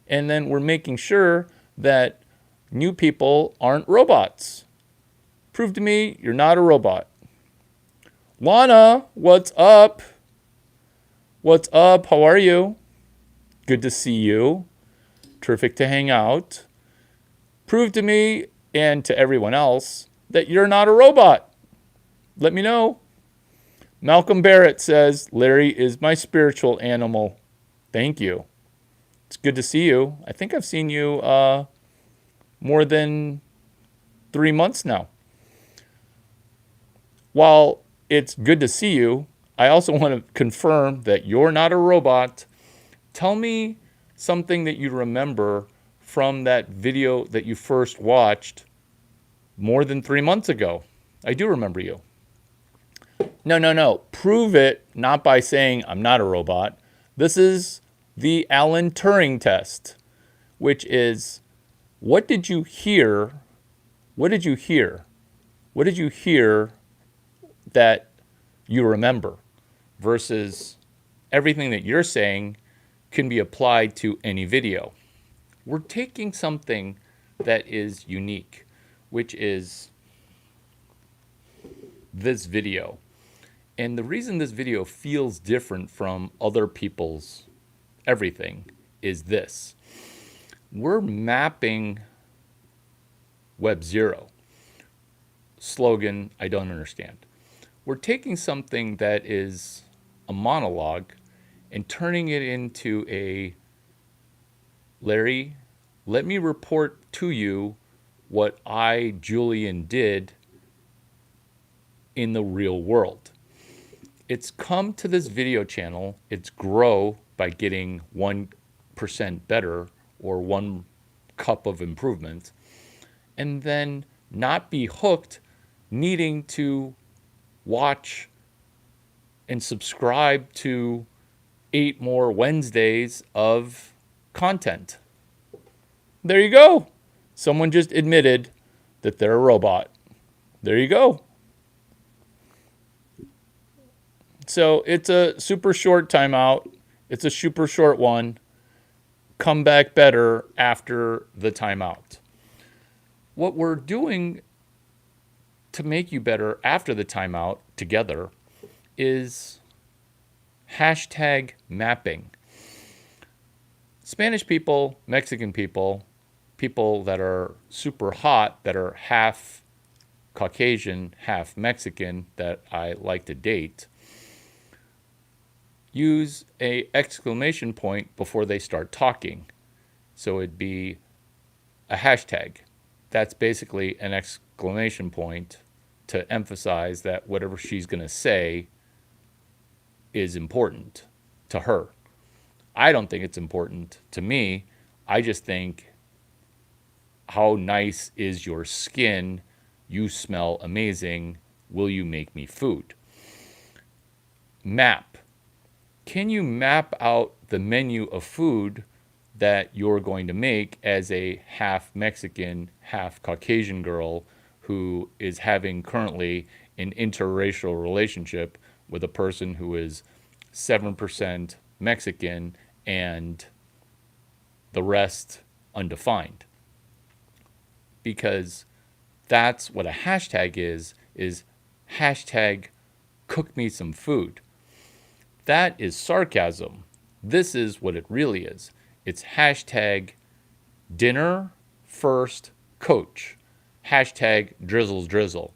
And then we're making sure that new people aren't robots. Prove to me you're not a robot. Lana, what's up? What's up? How are you? Good to see you. Terrific to hang out. Prove to me and to everyone else that you're not a robot. Let me know. Malcolm Barrett says, Larry is my spiritual animal. Thank you. It's good to see you. I think I've seen you more than 3 months now. While it's good to see you, I also want to confirm that you're not a robot. Tell me something that you remember from that video that you first watched more than 3 months ago. I do remember you. No. Prove it not by saying I'm not a robot. This is the Alan Turing test, which is what did you hear? What did you hear? What did you hear that you remember versus everything that you're saying can be applied to any video. We're taking something that is unique, which is this video. And the reason this video feels different from other people's everything is this. We're mapping Web 0. Slogan, I don't understand. We're taking something that is a monologue and turning it into a, Larry, let me report to you what I, Julian, did in the real world. It's come to this video channel, it's grow by getting 1% better or 1 cup of improvement, and then not be hooked needing to watch and subscribe to 8 more Wednesdays of content. There you go. Someone just admitted that they're a robot. There you go. So it's a super short timeout. It's a super short one. Come back better after the timeout. What we're doing to make you better after the timeout together is hashtag mapping. Spanish people, Mexican people, people that are super hot, that are half Caucasian, half Mexican, that I like to date, use a exclamation point before they start talking. So it'd be a hashtag. That's basically an exclamation point to emphasize that whatever she's going to say is important to her. I don't think it's important to me. I just think, how nice is your skin? You smell amazing. Will you make me food? Map. Can you map out the menu of food that you're going to make as a half Mexican, half Caucasian girl who is having currently an interracial relationship with a person who is 7% Mexican and the rest undefined? Because that's what a hashtag is hashtag cook me some food. That is sarcasm. This is what it really is. It's hashtag dinner first coach. Hashtag drizzles drizzle.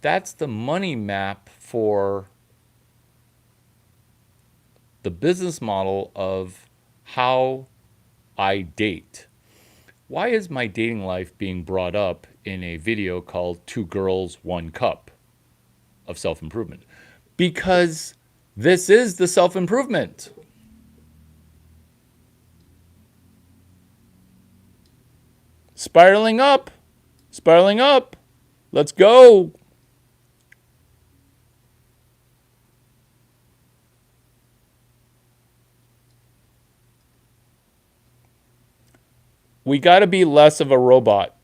That's the money map for the business model of how I date. Why is my dating life being brought up in a video called 2 Girls, 1 Cup of Self-Improvement? Because this is the self-improvement. Spiraling up. Spiraling up. Let's go. We got to be less of a robot.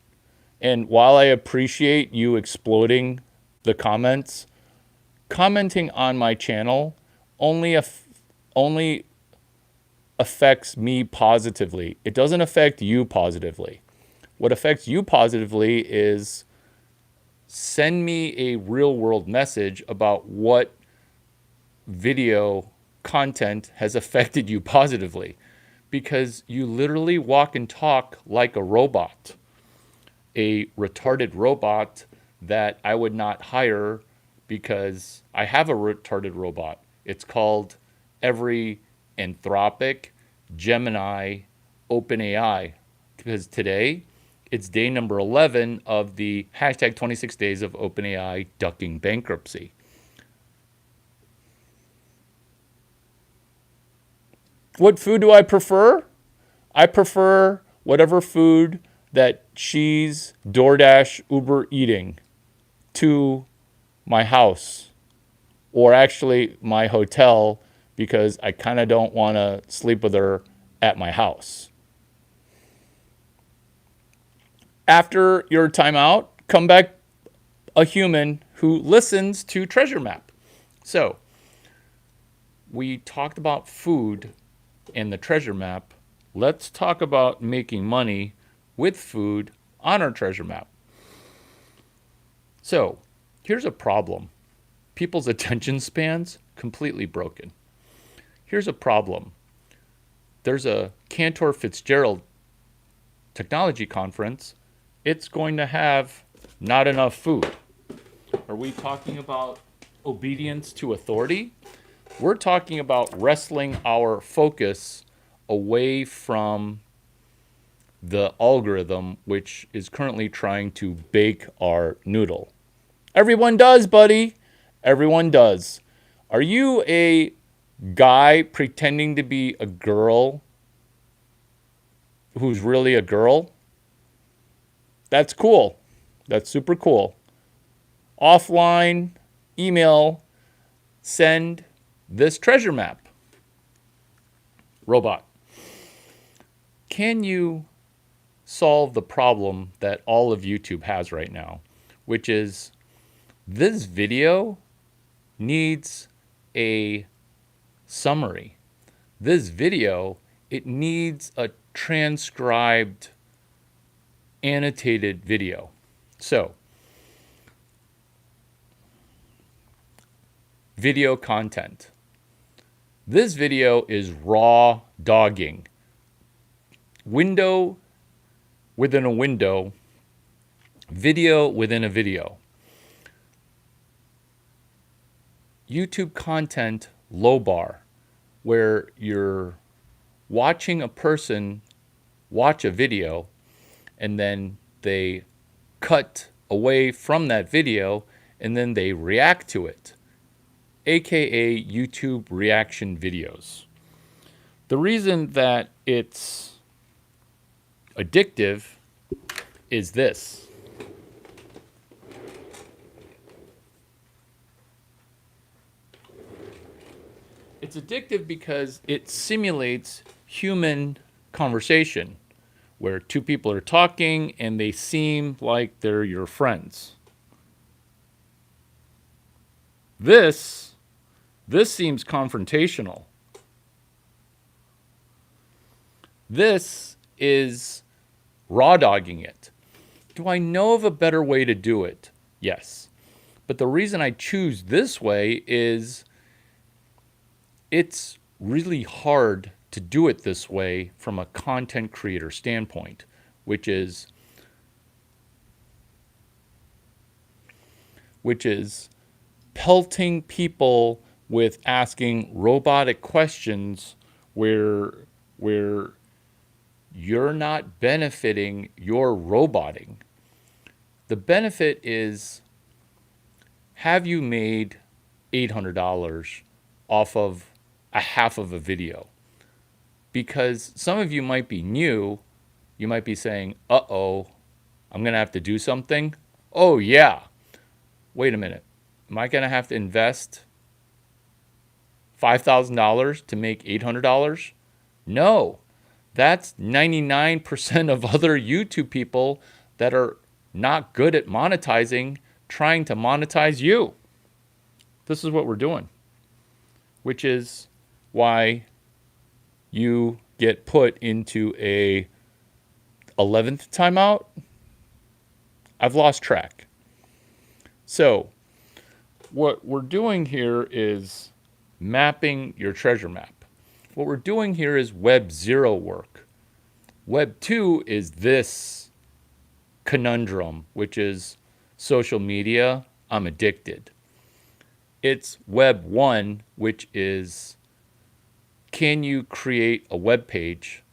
And while I appreciate you exploding the comments, commenting on my channel only affects me positively. It doesn't affect you positively. What affects you positively is send me a real world message about what video content has affected you positively. Because you literally walk and talk like a robot, a retarded robot that I would not hire because I have a retarded robot. It's called every Anthropic, Gemini, OpenAI. Because today, It's day number 11 of the hashtag 26 days of OpenAI ducking bankruptcy. What food do I prefer? I prefer whatever food that she's DoorDash Uber eating to my house, or actually my hotel, because I kind of don't want to sleep with her at my house. After your timeout, come back a human who listens to Treasure Map. So, we talked about food and the Treasure Map. Let's talk about making money with food on our Treasure Map. So, here's a problem. People's attention spans completely broken. Here's a problem. There's a Cantor Fitzgerald technology conference. It's going to have not enough food. Are we talking about obedience to authority? We're talking about wrestling our focus away from the algorithm, which is currently trying to bake our noodle. Everyone does, buddy. Everyone does. Are you a guy pretending to be a girl who's really a girl? That's cool. That's super cool. Offline, email, send this treasure map. Robot. Can you solve the problem that all of YouTube has right now, which is this video needs a summary. This video, it needs a transcribed, annotated video. So, video content. This video is raw dogging. Window within a window, video within a video. YouTube content low bar, where you're watching a person watch a video and then they cut away from that video and then they react to it, aka YouTube reaction videos. The reason that it's addictive is this. It's addictive because it simulates human conversation where two people are talking and they seem like they're your friends. This seems confrontational. This is raw dogging it. Do I know of a better way to do it? Yes. But the reason I choose this way is it's really hard to do it this way from a content creator standpoint, which is pelting people with asking robotic questions where you're not benefiting your roboting. The benefit is, have you made $800 off of a half of a video? Because some of you might be new. You might be saying, uh-oh, I'm going to have to do something. Oh, yeah. Wait a minute. Am I going to have to invest $5,000 to make $800? No. That's 99% of other YouTube people that are not good at monetizing, trying to monetize you. This is what we're doing, which is why you get put into a 11th timeout. I've lost track. So what we're doing here is mapping your treasure map. What we're doing here is Web 0 work. Web 2 is this conundrum, which is social media. I'm addicted. It's Web 1, which is, can you create a web page?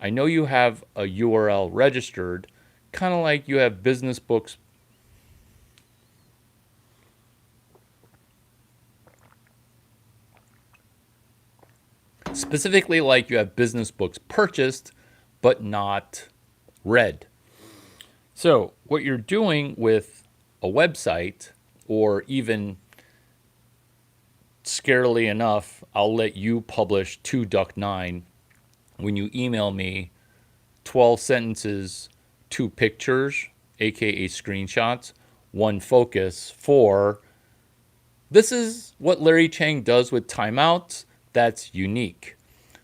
I know you have a URL registered. kind of like you have business books. Specifically, like you have business books purchased but not read. So, what you're doing with a website, or even scarily enough, I'll let you publish to Duck 9 when you email me 12 sentences, 2 pictures, aka screenshots, 1 focus for this is what Larry Chang does with timeouts that's unique.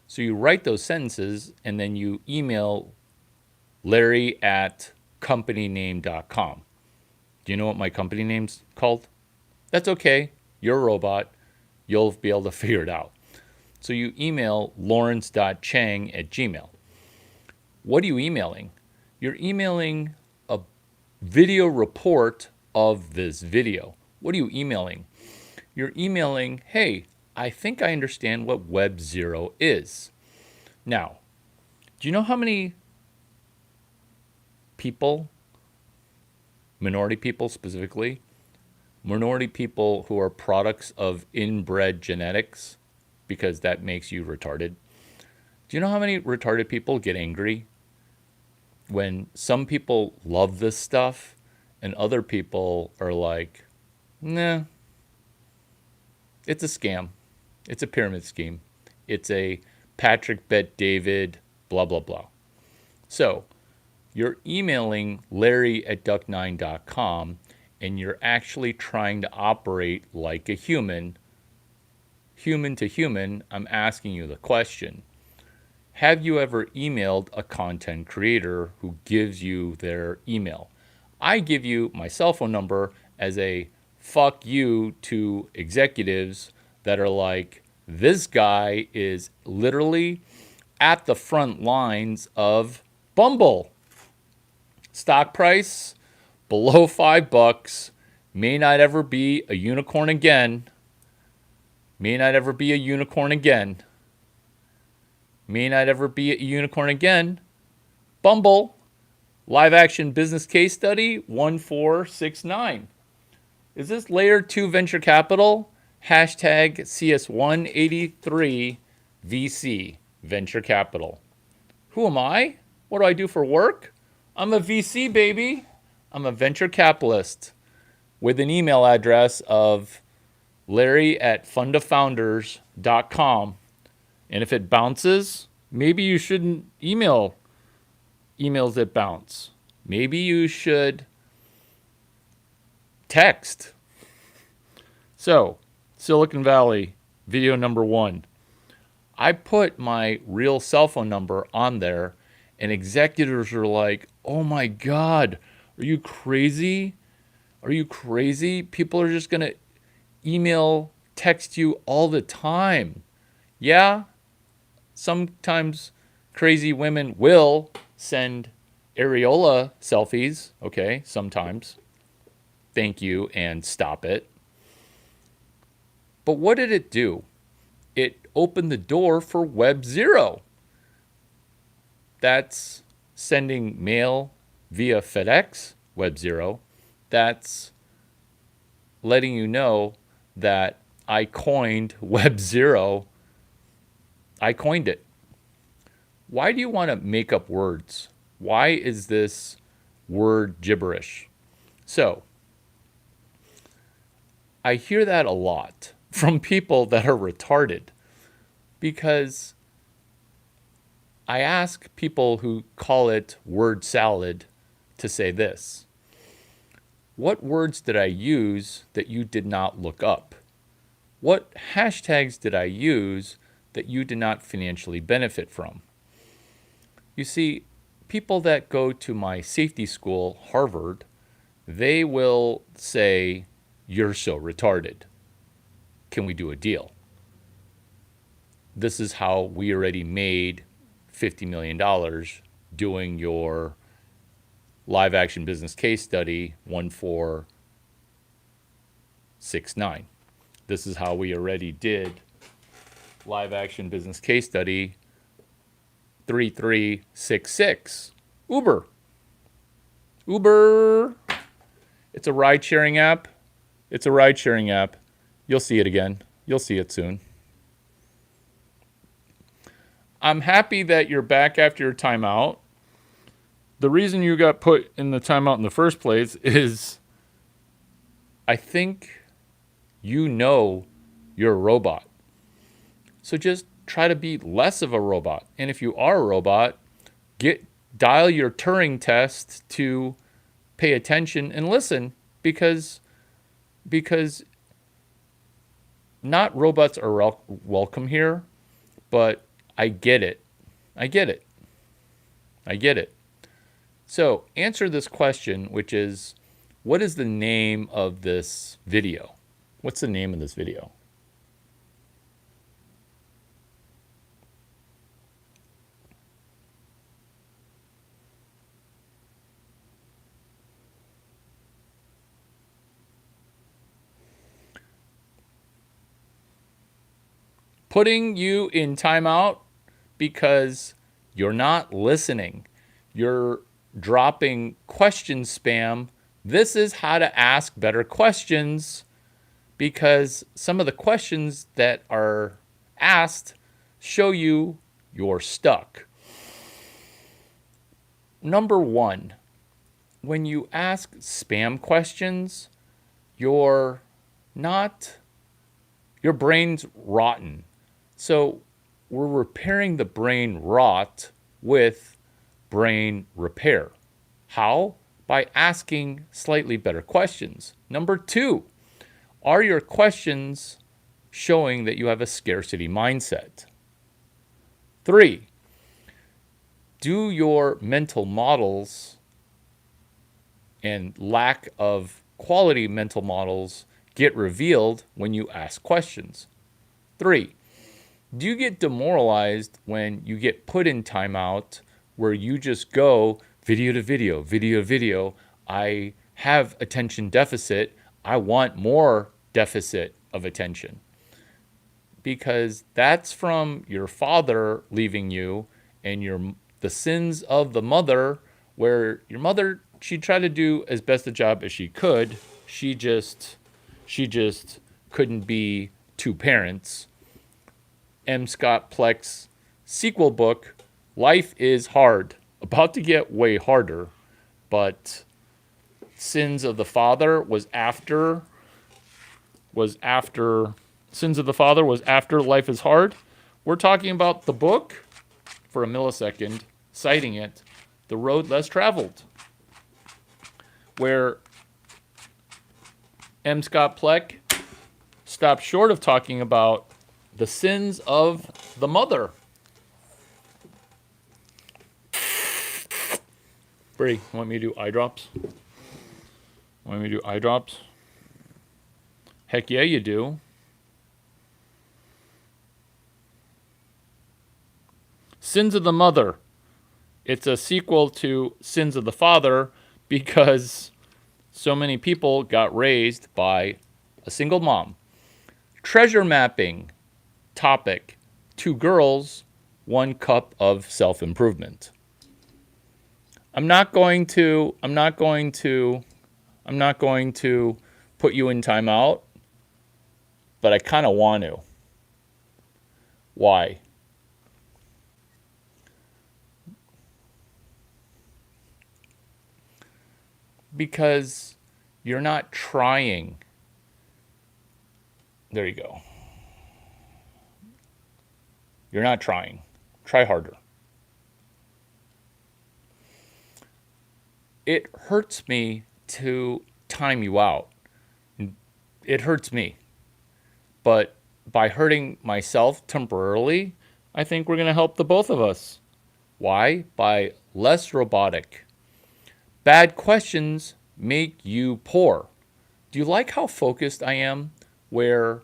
So you write those sentences and then you email Larry at companyname.com. Do you know what my company name's called? That's okay. You're a robot. You'll be able to figure it out. So you email lawrence.chang@gmail. What are you emailing? You're emailing a video report of this video. What are you emailing? You're emailing, hey, I think I understand what Web 0 is. Now, do you know how many people, minority people specifically, minority people who are products of inbred genetics, because that makes you retarded? Do you know how many retarded people get angry when some people love this stuff and other people are like, nah, it's a scam. It's a pyramid scheme. It's a Patrick Bet David, blah, blah, blah. So you're emailing Larry at duck9.com and you're actually trying to operate like a human. Human to human, I'm asking you the question. Have you ever emailed a content creator who gives you their email? I give you my cell phone number as a fuck you to executives that are like, this guy is literally at the front lines of Bumble. Stock price below $5, may not ever be a unicorn again. May not ever be a unicorn again. May not ever be a unicorn again. Bumble, live action business case study 1469. Is this layer 2 venture capital? Hashtag CS183 VC venture capital. Who am I? What do I do for work? I'm a VC, baby. I'm a venture capitalist with an email address of Larry at fundafounders.com. And if it bounces, maybe you shouldn't email emails that bounce. Maybe you should text. So, Silicon Valley, video number 1. I put my real cell phone number on there, and executives are like, oh my God, are you crazy? Are you crazy? People are just going to email, text you all the time. Yeah, sometimes crazy women will send areola selfies. Okay, sometimes. Thank you and stop it. But what did it do? It opened the door for Web 0. That's sending mail via FedEx, Web 0. That's letting you know that I coined Web 0. I coined it. Why do you want to make up words? Why is this word gibberish? So, I hear that a lot from people that are retarded, because I ask people who call it word salad to say this. What words did I use that you did not look up? What hashtags did I use that you did not financially benefit from? You see, people that go to my safety school, Harvard, they will say, you're so retarded. Can we do a deal? This is how we already made $50 million doing your live action business case study 1469. This is how we already did live action business case study 3366. Uber. Uber. It's a ride sharing app. It's a ride sharing app. You'll see it again. You'll see it soon. I'm happy that you're back after your timeout. The reason you got put in the timeout in the first place is I think you know you're a robot. So just try to be less of a robot. And if you are a robot, dial your Turing test to pay attention and listen because not robots are welcome here, but I get it. I get it. I get it. So answer this question, which is, what is the name of this video? What's the name of this video? Putting you in timeout because you're not listening. You're dropping question spam. This is how to ask better questions because some of the questions that are asked show you you're stuck. Number one, when you ask spam questions, your brain's rotten. So we're repairing the brain rot with brain repair. How? By asking slightly better questions. Number two, are your questions showing that you have a scarcity mindset? Three, do your mental models and lack of quality mental models get revealed when you ask questions? Three, do you get demoralized when you get put in timeout where you just go video to video, video to video? I have attention deficit. I want more deficit of attention. Because that's from your father leaving you and the sins of the mother, where your mother, she tried to do as best a job as she could. She just couldn't be two parents. M. Scott Pleck's sequel book, Life is Hard, about to get way harder, but Sins of the Father was after Sins of the Father was after Life is Hard. We're talking about the book, for a millisecond, citing it, The Road Less Traveled, where M. Scott Pleck stopped short of talking about the sins of the mother. Brady, want me to do eye drops? Want me to do eye drops? Heck yeah, you do. Sins of the Mother. It's a sequel to Sins of the Father because so many people got raised by a single mom. Treasure mapping. Topic: 2 girls, 1 cup of self-improvement. I'm not going to put you in timeout, but I kind of want to. Why? Because you're not trying. There you go. You're not trying. Try harder. It hurts me to time you out. It hurts me. But by hurting myself temporarily, I think we're going to help the both of us. Why? By less robotic. Bad questions make you poor. Do you like how focused I am? Where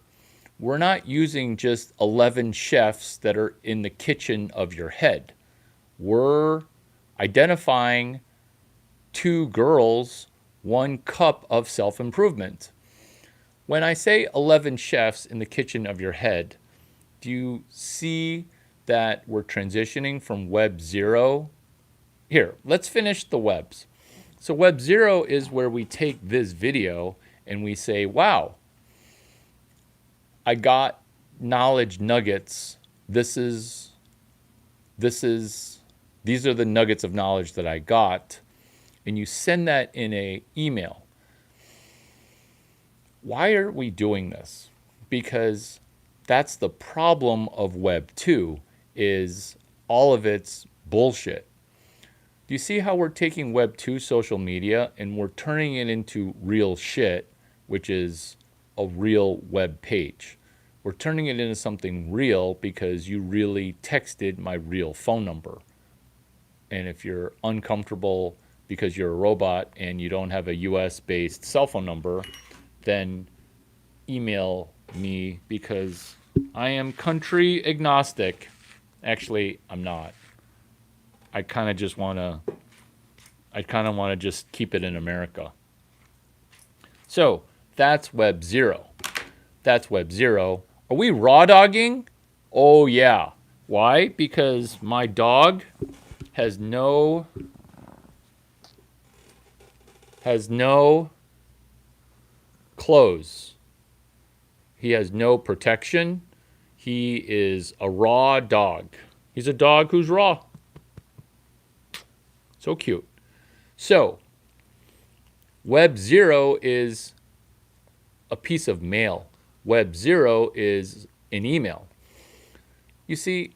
we're not using just 11 chefs that are in the kitchen of your head. We're identifying 2 girls, 1 cup of self-improvement. When I say 11 chefs in the kitchen of your head, do you see that we're transitioning from web 0? Here, let's finish the webs. So Web 0 is where we take this video and we say, wow, I got knowledge nuggets. This is these are the nuggets of knowledge that I got, and you send that in a email. Why are we doing this? Because that's the problem of Web 2 is all of it's bullshit. Do you see how we're taking Web 2 social media and we're turning it into real shit, which is a real web page? We're turning it into something real because you really texted my real phone number. And if you're uncomfortable because you're a robot and you don't have a US-based cell phone number, then email me because I am country agnostic. Actually, I'm not. I kind of want to just keep it in America. So that's Web 0. That's Web 0. Are we raw dogging? Oh, yeah. Why? Because my dog has no clothes. He has no protection. He is a raw dog. He's a dog who's raw. So cute. So, Web 0 is a piece of mail. Web 0 is an email. You see,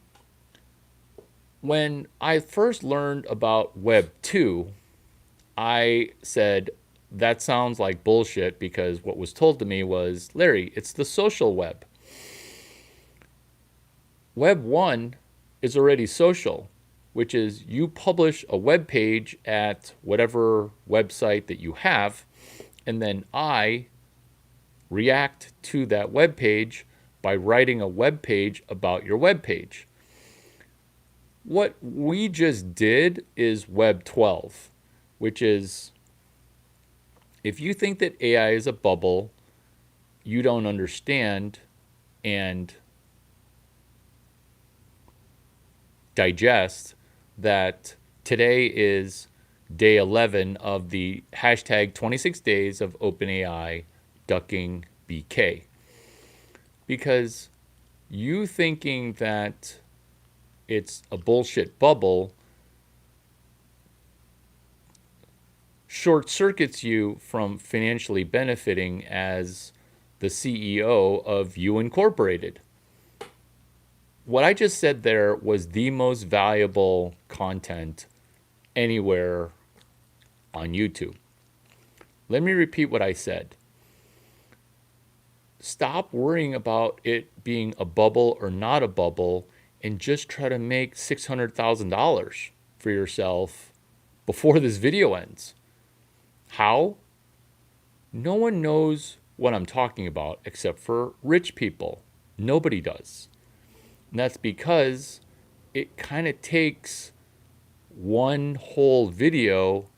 when I first learned about Web 2, I said, that sounds like bullshit because what was told to me was, Larry, it's the social web. Web 1 is already social, which is you publish a web page at whatever website that you have, and then I react to that web page by writing a web page about your web page. What we just did is Web 12, which is, if you think that AI is a bubble, you don't understand and digest that today is day 11 of the hashtag 26 days of OpenAI ducking BK. Because you thinking that it's a bullshit bubble short circuits you from financially benefiting as the CEO of You Incorporated. What I just said there was the most valuable content anywhere on YouTube. Let me repeat what I said. Stop worrying about it being a bubble or not a bubble and just try to make $600,000 for yourself before this video ends. How? No one knows what I'm talking about except for rich people. Nobody does. And that's because it kind of takes one whole video,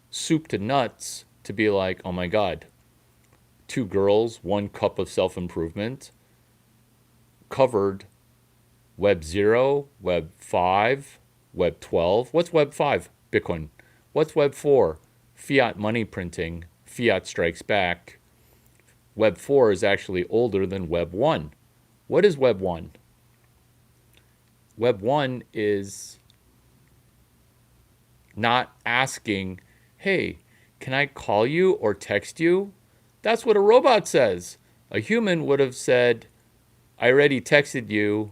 soup to nuts, to be like, oh my God, 2 girls, 1 cup of self-improvement, covered Web 0, Web 5, Web 12. What's Web 5? Bitcoin. What's Web 4? Fiat money printing. Fiat strikes back. Web 4 is actually older than Web 1. What is Web 1? Web 1 is not asking, hey, can I call you or text you? That's what a robot says. A human would have said, I already texted you.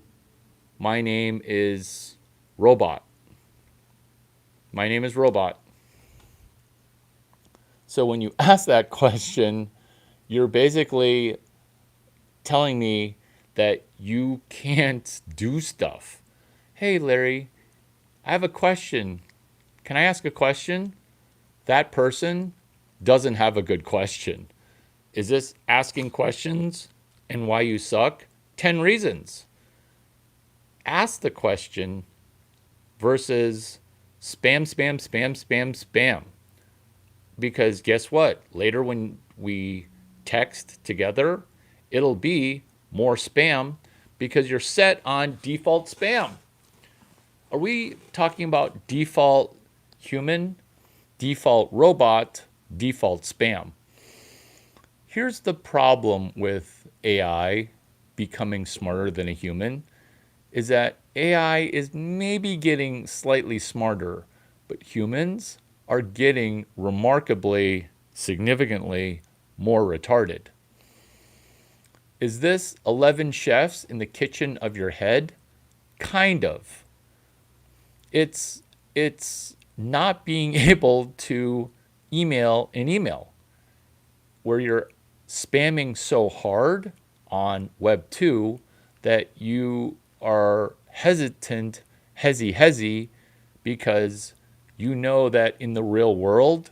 My name is Robot. My name is Robot. So when you ask that question, you're basically telling me that you can't do stuff. Hey, Larry, I have a question. Can I ask a question? That person doesn't have a good question. Is this asking questions and why you suck? 10 reasons. Ask the question versus spam, spam, spam, spam, spam. Because guess what? Later when we text together, it'll be more spam because you're set on default spam. Are we talking about default human, default robot, default spam. Here's the problem with AI becoming smarter than a human is that AI is maybe getting slightly smarter, but humans are getting remarkably, significantly more retarded. Is this 11 chefs in the kitchen of your head? Kind of. It's not being able to email an email where you're spamming so hard on Web 2 that you are hesitant, hezzy, because you know that in the real world,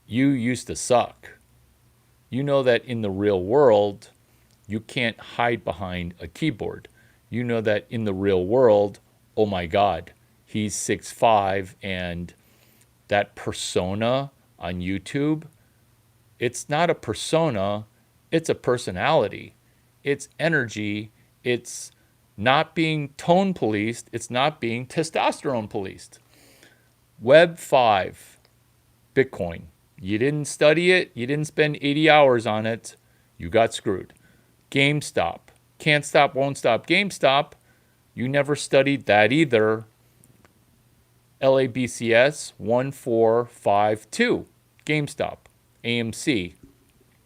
you used to suck. You know that in the real world, you can't hide behind a keyboard. You know that in the real world, oh my God, he's 6'5", and that persona on YouTube, it's not a persona, it's a personality. It's energy. It's not being tone policed. It's not being testosterone policed. Web 5, Bitcoin. You didn't study it. You didn't spend 80 hours on it. You got screwed. GameStop. Can't stop, won't stop. GameStop. You never studied that either. LABCS 1452. GameStop. AMC.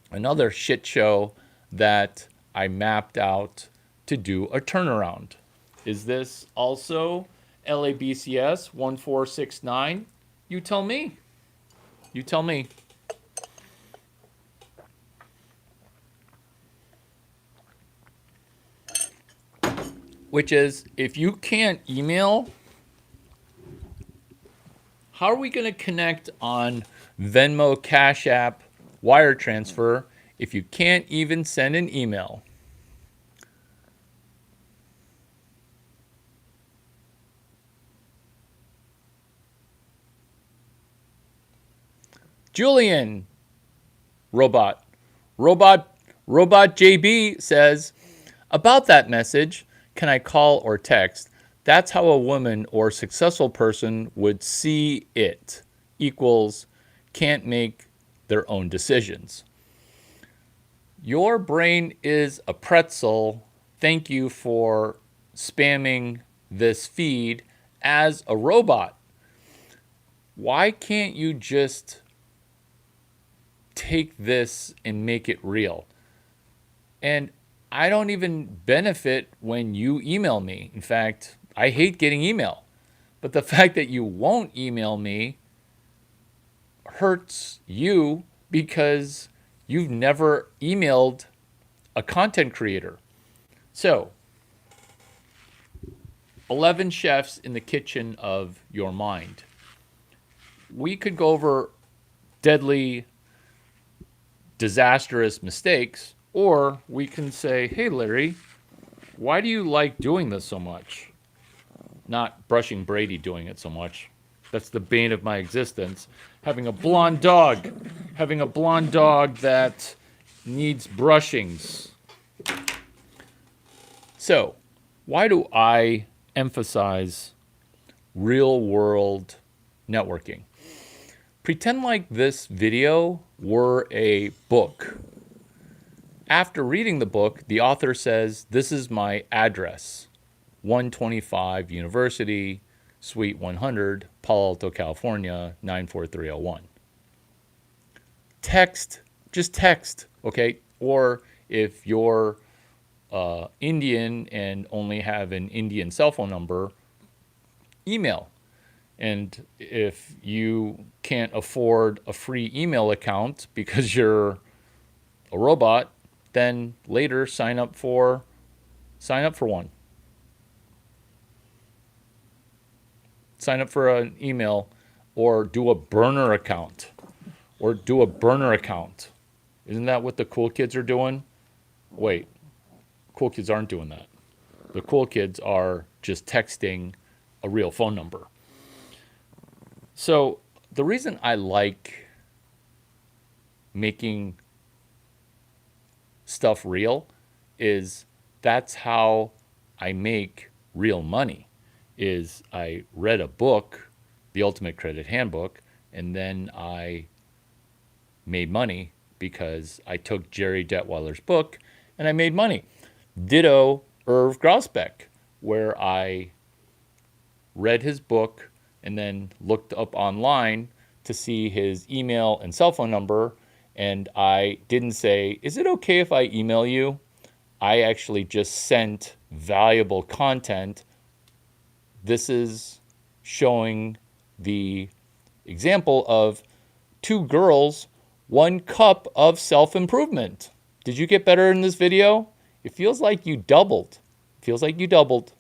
Another shit show that I mapped out to do a turnaround. Is this also LABCS 1469? You tell me. You tell me. Which is, if you can't email, how are we going to connect on Venmo, Cash App, wire transfer if you can't even send an email? Julian, robot JB says, about that message, can I call or text? That's how a woman or successful person would see it. Equals can't make their own decisions. Your brain is a pretzel. Thank you for spamming this feed as a robot. Why can't you just take this and make it real? And I don't even benefit when you email me. In fact, I hate getting email. But the fact that you won't email me hurts you because you've never emailed a content creator. So, 11 chefs in the kitchen of your mind. We could go over deadly, disastrous mistakes, or we can say, hey, Larry, why do you like doing this so much? Not brushing Brady doing it so much. That's the bane of my existence. Having a blonde dog that needs brushings. So, why do I emphasize real world networking? Pretend like this video were a book. After reading the book, the author says, this is my address, 125 University, Suite 100, Palo Alto, California, 94301. Just text, okay? Or if you're Indian and only have an Indian cell phone number, email. And if you can't afford a free email account because you're a robot, then later sign up for one. Sign up for an email or do a burner account. Isn't that what the cool kids are doing? Wait, cool kids aren't doing that. The cool kids are just texting a real phone number. So the reason I like making stuff real is that's how I make real money. Is I read a book the Ultimate Credit Handbook, and then I made money because I took Jerry Detweiler's book and I made money. Ditto Irv Grousbeck, where I read his book and then looked up online to see his email and cell phone number. And I didn't say, is it okay if I email you? I actually just sent valuable content. This is showing the example of 2 girls, 1 cup of self-improvement. Did you get better in this video? It feels like you doubled. It feels like you doubled.